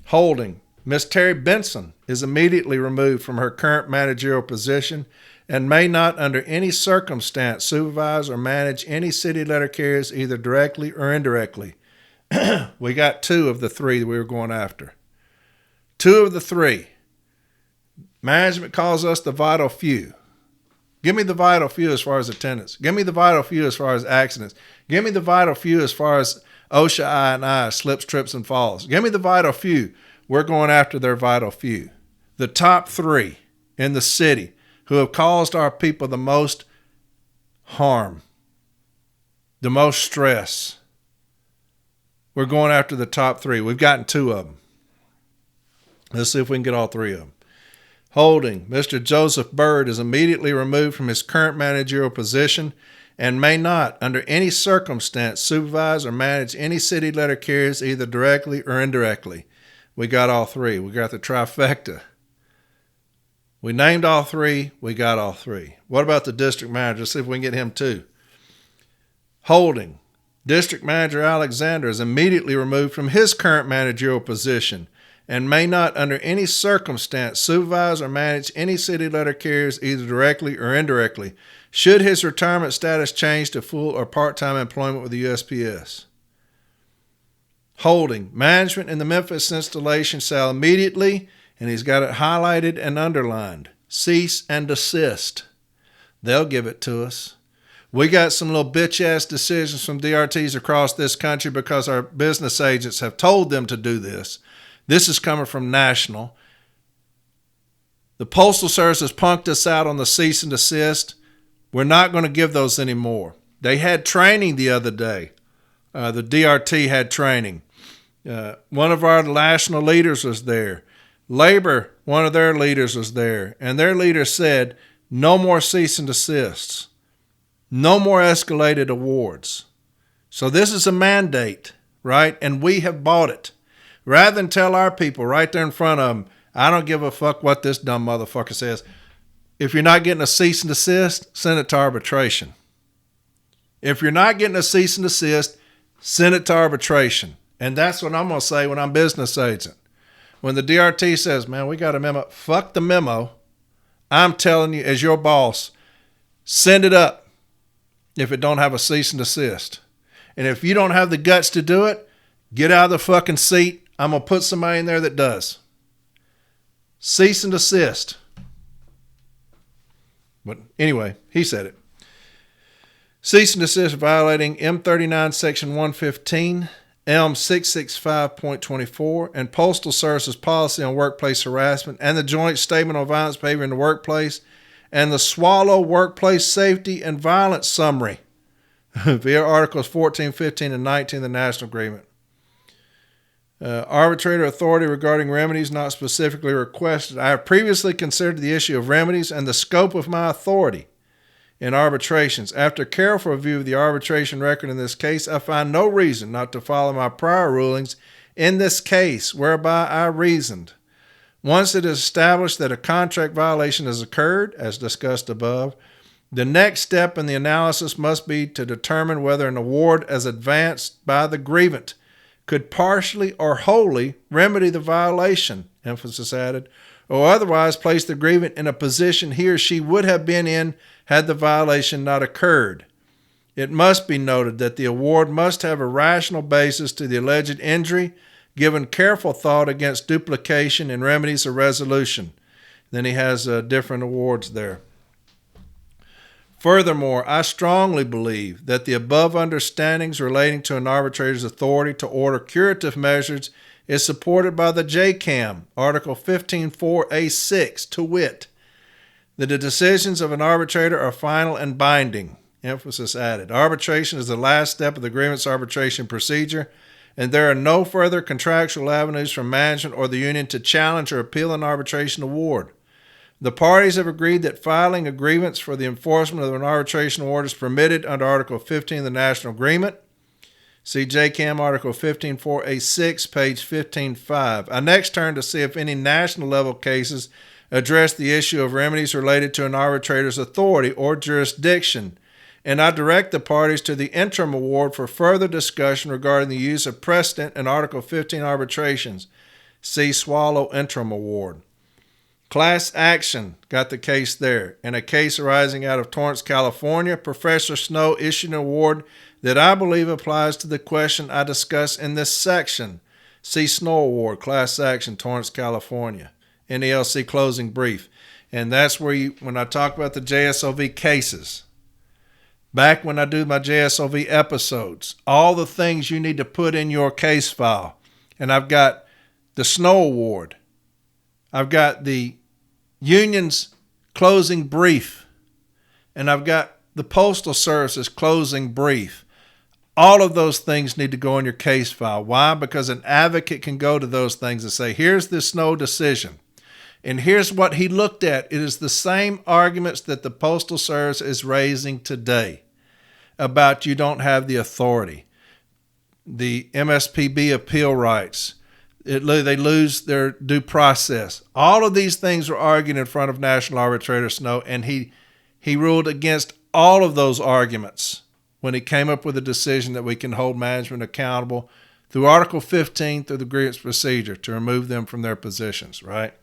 Holding, Miss Terry Benson is immediately removed from her current managerial position and may not under any circumstance supervise or manage any city letter carriers either directly or indirectly. We got two of the three that we were going after. Two of the three. Management calls us the vital few. Give me the vital few as far as attendance. Give me the vital few as far as accidents. Give me the vital few as far as OSHA I&I, slips, trips, and falls. Give me the vital few. We're going after their vital few. The top three in the city who have caused our people the most harm, the most stress. We're going after the top three. We've gotten two of them. Let's see if we can get all three of them. Holding, Mr. Joseph Byrd is immediately removed from his current managerial position and may not, under any circumstance, supervise or manage any city letter carriers either directly or indirectly. We got all three. We got the trifecta. We named all three. We got all three. What about the district manager? Let's see if we can get him too. Holding, District Manager Alexander is immediately removed from his current managerial position and may not under any circumstance supervise or manage any city letter carriers either directly or indirectly, should his retirement status change to full or part-time employment with the USPS. Holding, management in the Memphis installation shall immediately, and he's got it highlighted and underlined, cease and desist. They'll give it to us. We got some little bitch-ass decisions from DRTs across this country because our business agents have told them to do this. This is coming from national. The Postal Service has punked us out on the cease and desist. We're not going to give those anymore. They had training the other day. The DRT had training. One of our national leaders was there. Labor, one of their leaders was there. And their leader said, no more cease and desists. No more escalated awards. So this is a mandate, right? And we have bought it. Rather than tell our people right there in front of them, I don't give a fuck what this dumb motherfucker says. If you're not getting a cease and desist, send it to arbitration. If you're not getting a cease and desist, send it to arbitration. And that's what I'm going to say when I'm business agent. When the DRT says, man, we got a memo, fuck the memo. I'm telling you, as your boss, send it up if it don't have a cease and desist. And if you don't have the guts to do it, get out of the fucking seat. I'm going to put somebody in there that does. Cease and desist. But anyway, he said it. Cease and desist violating M39 Section 115, ELM 665.24, and Postal Service's policy on workplace harassment, and the Joint Statement on Violence Behavior in the Workplace, and the Swallow Workplace Safety and Violence Summary via Articles 14, 15, and 19 of the National Agreement. Arbitrator authority regarding remedies not specifically requested. I have previously considered the issue of remedies and the scope of my authority in arbitrations. After careful review of the arbitration record in this case, I find no reason not to follow my prior rulings in this case, whereby I reasoned. Once it is established that a contract violation has occurred, as discussed above, the next step in the analysis must be to determine whether an award as advanced by the grievant could partially or wholly remedy the violation, emphasis added, or otherwise place the grievant in a position he or she would have been in had the violation not occurred. It must be noted that the award must have a rational basis to the alleged injury, given careful thought against duplication and remedies or resolution. Then he has different awards there. Furthermore, I strongly believe that the above understandings relating to an arbitrator's authority to order curative measures is supported by the JCAM, Article 15.4a6, to wit, that the decisions of an arbitrator are final and binding, emphasis added. Arbitration is the last step of the grievance arbitration procedure, and there are no further contractual avenues for management or the union to challenge or appeal an arbitration award. The parties have agreed that filing a grievance for the enforcement of an arbitration award is permitted under Article 15 of the National Agreement. See JCAM Article 15.4a6, page 15.5. I next turn to see if any national level cases address the issue of remedies related to an arbitrator's authority or jurisdiction, and I direct the parties to the interim award for further discussion regarding the use of precedent in Article 15 arbitrations. See Swallow Interim Award. Class action, got the case there. In a case arising out of Torrance, California, Professor Snow issued an award that I believe applies to the question I discuss in this section. See Snow Award, Class Action, Torrance, California. NELC closing brief. And that's where when I talk about the JSOV cases, back when I do my JSOV episodes, all the things you need to put in your case file. And I've got the Snow Award. I've got the union's closing brief. And I've got the Postal Service's closing brief. All of those things need to go in your case file. Why? Because an advocate can go to those things and say, here's the Snow decision. And here's what he looked at. It is the same arguments that the Postal Service is raising today about you don't have the authority. The MSPB appeal rights. They lose their due process. All of these things were argued in front of National Arbitrator Snow, and he ruled against all of those arguments when he came up with a decision that we can hold management accountable through Article 15 through the grievance procedure to remove them from their positions, right?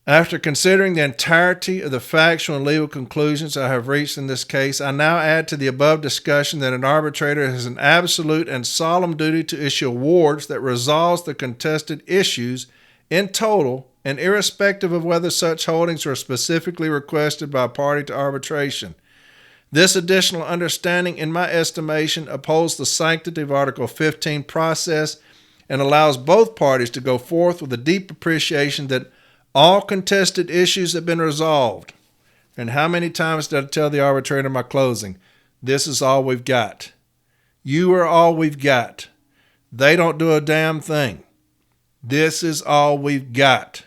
After considering the entirety of the factual and legal conclusions I have reached in this case, I now add to the above discussion that an arbitrator has an absolute and solemn duty to issue awards that resolves the contested issues in total and irrespective of whether such holdings are specifically requested by a party to arbitration. This additional understanding, in my estimation, upholds the sanctity of Article 15 process and allows both parties to go forth with a deep appreciation that all contested issues have been resolved. And how many times did I tell the arbitrator in my closing, this is all we've got. You are all we've got. They don't do a damn thing. This is all we've got.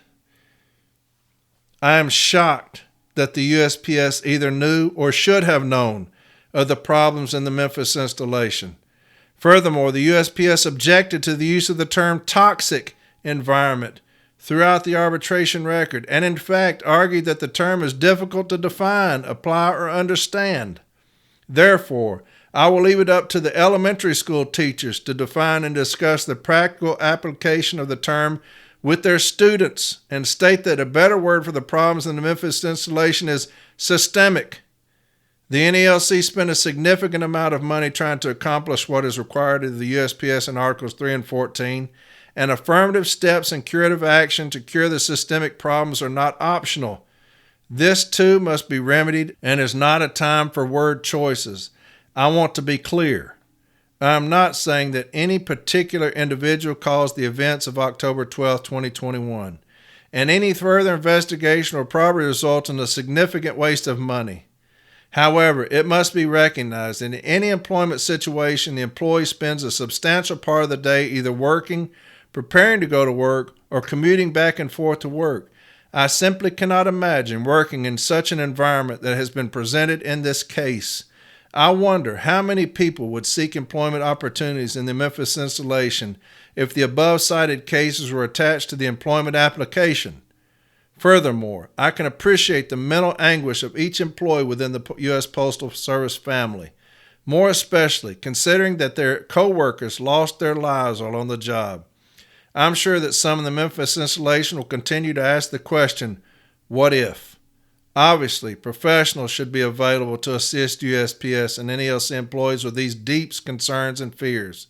I am shocked that the USPS either knew or should have known of the problems in the Memphis installation. Furthermore, the USPS objected to the use of the term toxic environment throughout the arbitration record, and in fact argued that the term is difficult to define, apply, or understand. Therefore, I will leave it up to the elementary school teachers to define and discuss the practical application of the term with their students and state that a better word for the problems in the Memphis installation is systemic. The NELC spent a significant amount of money trying to accomplish what is required of the USPS in Articles 3 and 14, and affirmative steps and curative action to cure the systemic problems are not optional. This too must be remedied and is not a time for word choices. I want to be clear. I am not saying that any particular individual caused the events of October 12, 2021, and any further investigation will probably result in a significant waste of money. However, it must be recognized that in any employment situation, the employee spends a substantial part of the day either working, preparing to go to work, or commuting back and forth to work. I simply cannot imagine working in such an environment that has been presented in this case. I wonder how many people would seek employment opportunities in the Memphis installation if the above-cited cases were attached to the employment application. Furthermore, I can appreciate the mental anguish of each employee within the U.S. Postal Service family, more especially considering that their co-workers lost their lives while on the job. I'm sure that some in the Memphis installation will continue to ask the question, what if? Obviously, professionals should be available to assist USPS and NELC employees with these deep concerns and fears.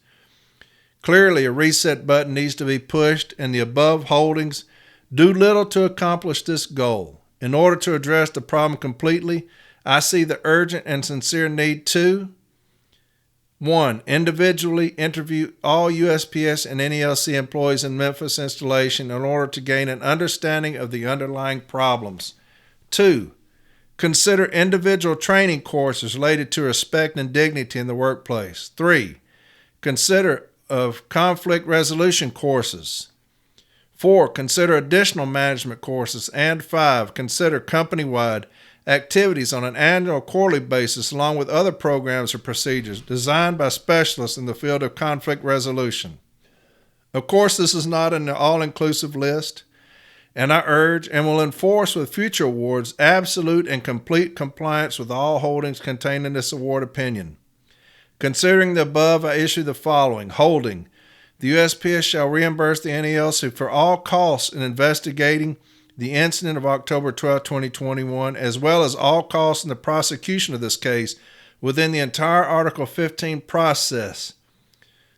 Clearly, a reset button needs to be pushed, and the above holdings do little to accomplish this goal. In order to address the problem completely, I see the urgent and sincere need to 1. Individually interview all USPS and NELC employees in Memphis installation in order to gain an understanding of the underlying problems. 2. Consider individual training courses related to respect and dignity in the workplace. 3. Consider of conflict resolution courses. 4. Consider additional management courses. And 5. Consider company-wide activities on an annual or quarterly basis along with other programs or procedures designed by specialists in the field of conflict resolution. Of course, this is not an all-inclusive list, and I urge and will enforce with future awards absolute and complete compliance with all holdings contained in this award opinion. Considering the above, I issue the following. Holding. The USPS shall reimburse the NELC for all costs in investigating the incident of October 12, 2021, as well as all costs in the prosecution of this case within the entire Article 15 process.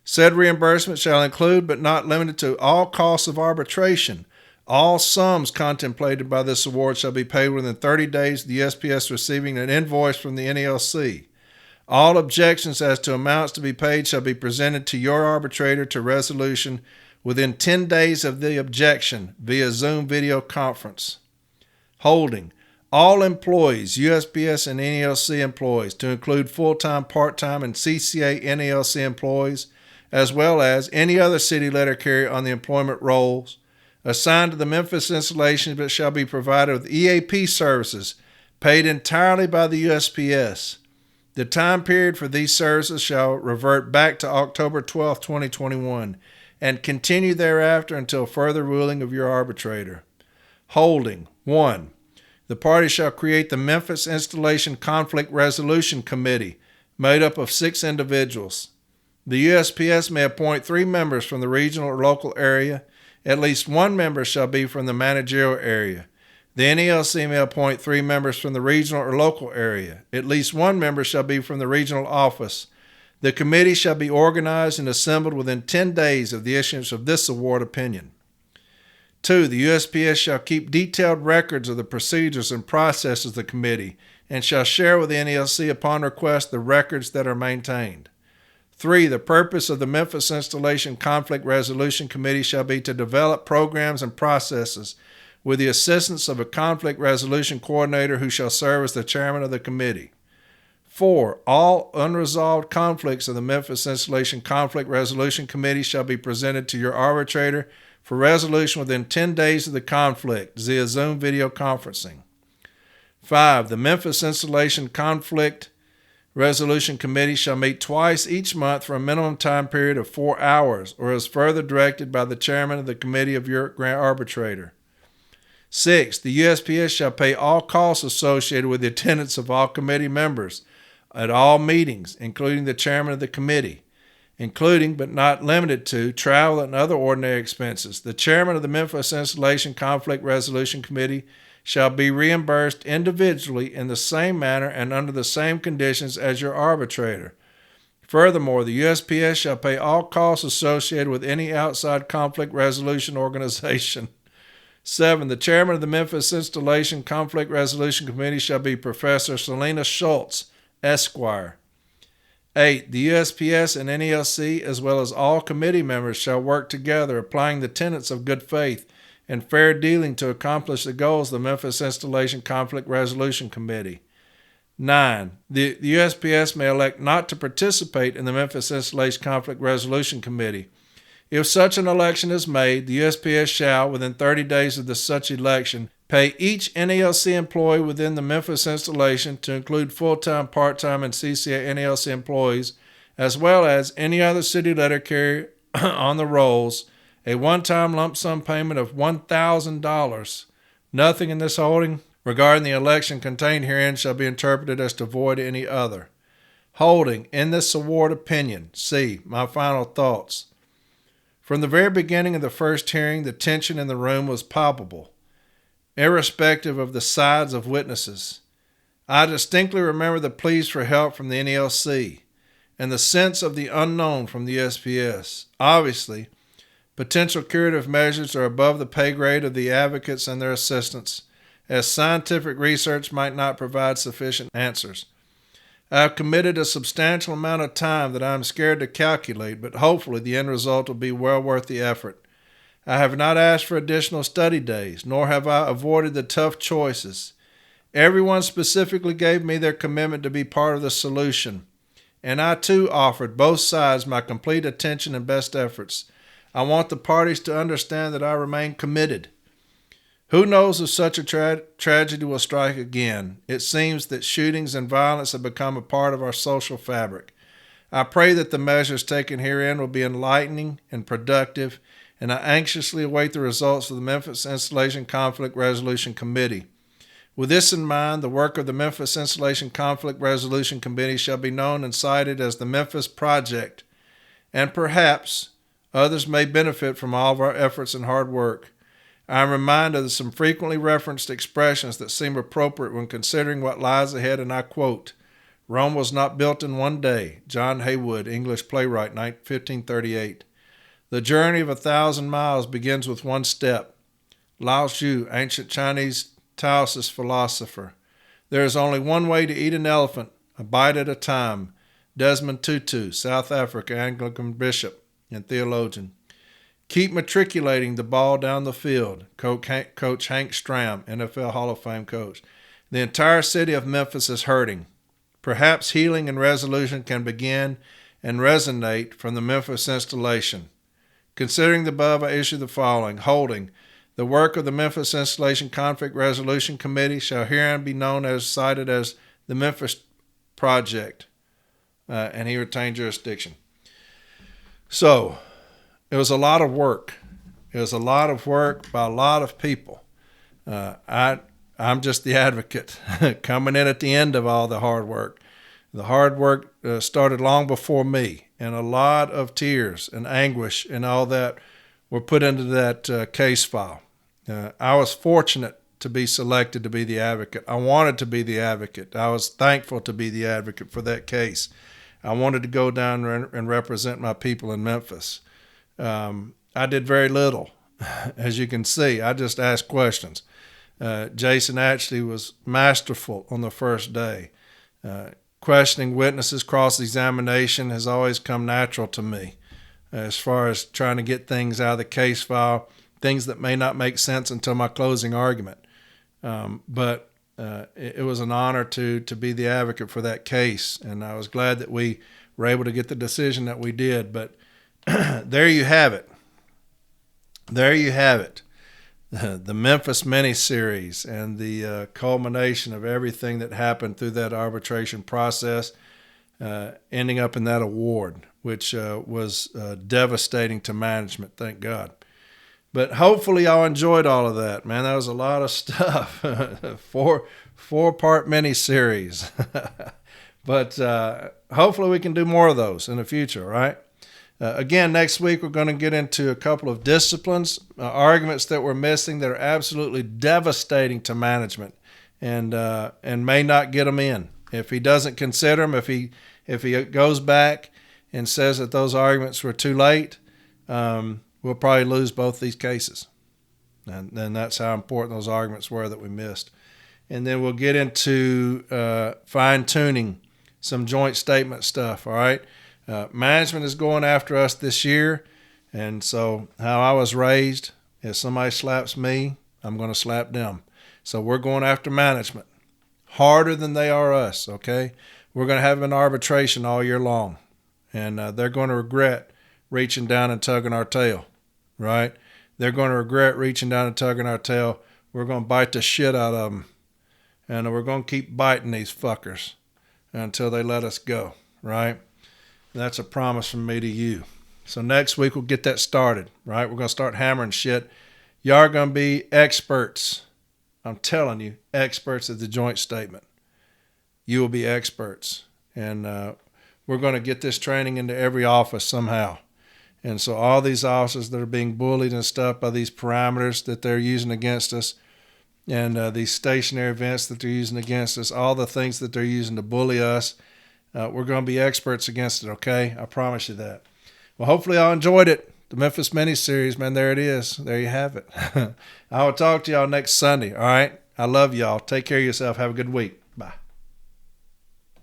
Said reimbursement shall include, but not limited to, all costs of arbitration. All sums contemplated by this award shall be paid within 30 days of the USPS receiving an invoice from the NELC. All objections as to amounts to be paid shall be presented to your arbitrator to resolution within 10 days of the objection via Zoom video conference. Holding. All employees, USPS and NELC employees, to include full-time, part-time, and CCA NELC employees, as well as any other city letter carrier on the employment rolls, assigned to the Memphis installation, but shall be provided with EAP services paid entirely by the USPS. The time period for these services shall revert back to October 12, 2021, and continue thereafter until further ruling of your arbitrator. Holding. 1. The party shall create the Memphis Installation Conflict Resolution Committee, made up of 6 individuals. The USPS may appoint 3 members from the regional or local area. At least 1 member shall be from the managerial area. The NELC may appoint 3 members from the regional or local area. At least 1 member shall be from the regional office. The committee shall be organized and assembled within 10 days of the issuance of this award opinion. 2. The USPS shall keep detailed records of the procedures and processes of the committee and shall share with the NELC upon request the records that are maintained. 3. The purpose of the Memphis Installation Conflict Resolution Committee shall be to develop programs and processes with the assistance of a conflict resolution coordinator who shall serve as the chairman of the committee. 4. All unresolved conflicts of the Memphis Installation Conflict Resolution Committee shall be presented to your arbitrator for resolution within 10 days of the conflict via Zoom video conferencing. 5. The Memphis Installation Conflict Resolution Committee shall meet twice each month for a minimum time period of 4 hours, or as further directed by the chairman of the committee of your grant arbitrator. 6. The USPS shall pay all costs associated with the attendance of all committee members at all meetings, including the chairman of the committee, including but not limited to travel and other ordinary expenses. The chairman of the Memphis Installation Conflict Resolution Committee shall be reimbursed individually in the same manner and under the same conditions as your arbitrator. Furthermore, the USPS shall pay all costs associated with any outside conflict resolution organization. 7. The chairman of the Memphis Installation Conflict Resolution Committee shall be Professor Selena Schultz, Esquire. 8. The USPS and NELC, as well as all committee members, shall work together, applying the tenets of good faith and fair dealing to accomplish the goals of the Memphis Installation Conflict Resolution Committee. 9. The USPS may elect not to participate in the Memphis Installation Conflict Resolution Committee. If such an election is made, the USPS shall, within 30 days of such election, pay each NELC employee within the Memphis installation, to include full-time, part-time, and CCA NELC employees, as well as any other city letter carrier on the rolls, a one-time lump sum payment of $1,000. Nothing in this holding regarding the election contained herein shall be interpreted as to void any other. Holding, in this award opinion, C. My final thoughts. From the very beginning of the first hearing, the tension in the room was palpable, irrespective of the sides of witnesses. I distinctly remember the pleas for help from the NELC and the sense of the unknown from the USPS. Obviously, potential curative measures are above the pay grade of the advocates and their assistants, as scientific research might not provide sufficient answers. I have committed a substantial amount of time that I am scared to calculate, but hopefully the end result will be well worth the effort. I have not asked for additional study days, nor have I avoided the tough choices. Everyone specifically gave me their commitment to be part of the solution, and I too offered both sides my complete attention and best efforts. I want the parties to understand that I remain committed. Who knows if such a tragedy will strike again? It seems that shootings and violence have become a part of our social fabric. I pray that the measures taken herein will be enlightening and productive, and I anxiously await the results of the Memphis Installation Conflict Resolution Committee. With this in mind, the work of the Memphis Installation Conflict Resolution Committee shall be known and cited as the Memphis Project, and perhaps others may benefit from all of our efforts and hard work. I am reminded of some frequently referenced expressions that seem appropriate when considering what lies ahead, and I quote, "Rome was not built in one day." John Haywood, English playwright, 1538. The journey of 1,000 miles begins with one step. Lao Tzu, ancient Chinese Taoist philosopher. There is only one way to eat an elephant, a bite at a time. Desmond Tutu, South Africa, Anglican bishop and theologian. Keep matriculating the ball down the field. Coach Hank Stram, NFL Hall of Fame coach. The entire city of Memphis is hurting. Perhaps healing and resolution can begin and resonate from the Memphis installation. Considering the above, I issue the following. Holding. The work of the Memphis Installation Conflict Resolution Committee shall herein be known as cited as the Memphis Project, and he retained jurisdiction. So, it was a lot of work. It was a lot of work by a lot of people. I'm just the advocate coming in at the end of all the hard work. The hard work started long before me, and a lot of tears and anguish and all that were put into that case file. I was fortunate to be selected to be the advocate. I wanted to be the advocate. I was thankful to be the advocate for that case. I wanted to go down and represent my people in Memphis. I did very little. As you can see, I just asked questions. Jason actually was masterful on the first day. Questioning witnesses, cross-examination has always come natural to me as far as trying to get things out of the case file, things that may not make sense until my closing argument. But it was an honor to be the advocate for that case, and I was glad that we were able to get the decision that we did. But there you have it. There you have it. The Memphis Mini-Series and the culmination of everything that happened through that arbitration process, ending up in that award, which was devastating to management, thank God. But hopefully y'all enjoyed all of that. Man, that was a lot of stuff. Four-part mini-series. But hopefully we can do more of those in the future, right? Again, next week we're going to get into a couple of disciplines, arguments that we're missing that are absolutely devastating to management, and may not get them in. If he doesn't consider them, if he goes back and says that those arguments were too late, we'll probably lose both these cases. And then that's how important those arguments were that we missed. And then we'll get into fine-tuning some joint statement stuff, all right? Management is going after us this year, and so how I was raised, if somebody slaps me, I'm going to slap them. So we're going after management harder than they are us, okay? We're going to have an arbitration all year long, and they're going to regret reaching down and tugging our tail, right? They're going to regret reaching down and tugging our tail. We're going to bite the shit out of them, and we're going to keep biting these fuckers until they let us go, right? That's a promise from me to you. So next week we'll get that started, right? We're going to start hammering shit. Y'all are going to be experts. I'm telling you, experts at the joint statement. You will be experts. And we're going to get this training into every office somehow. And so all these officers that are being bullied and stuff by these parameters that they're using against us, and these stationary events that they're using against us, all the things that they're using to bully us, we're going to be experts against it, okay? I promise you that. Well, hopefully y'all enjoyed it. The Memphis Mini-Series, man, there it is. There you have it. I will talk to y'all next Sunday, all right? I love y'all. Take care of yourself. Have a good week.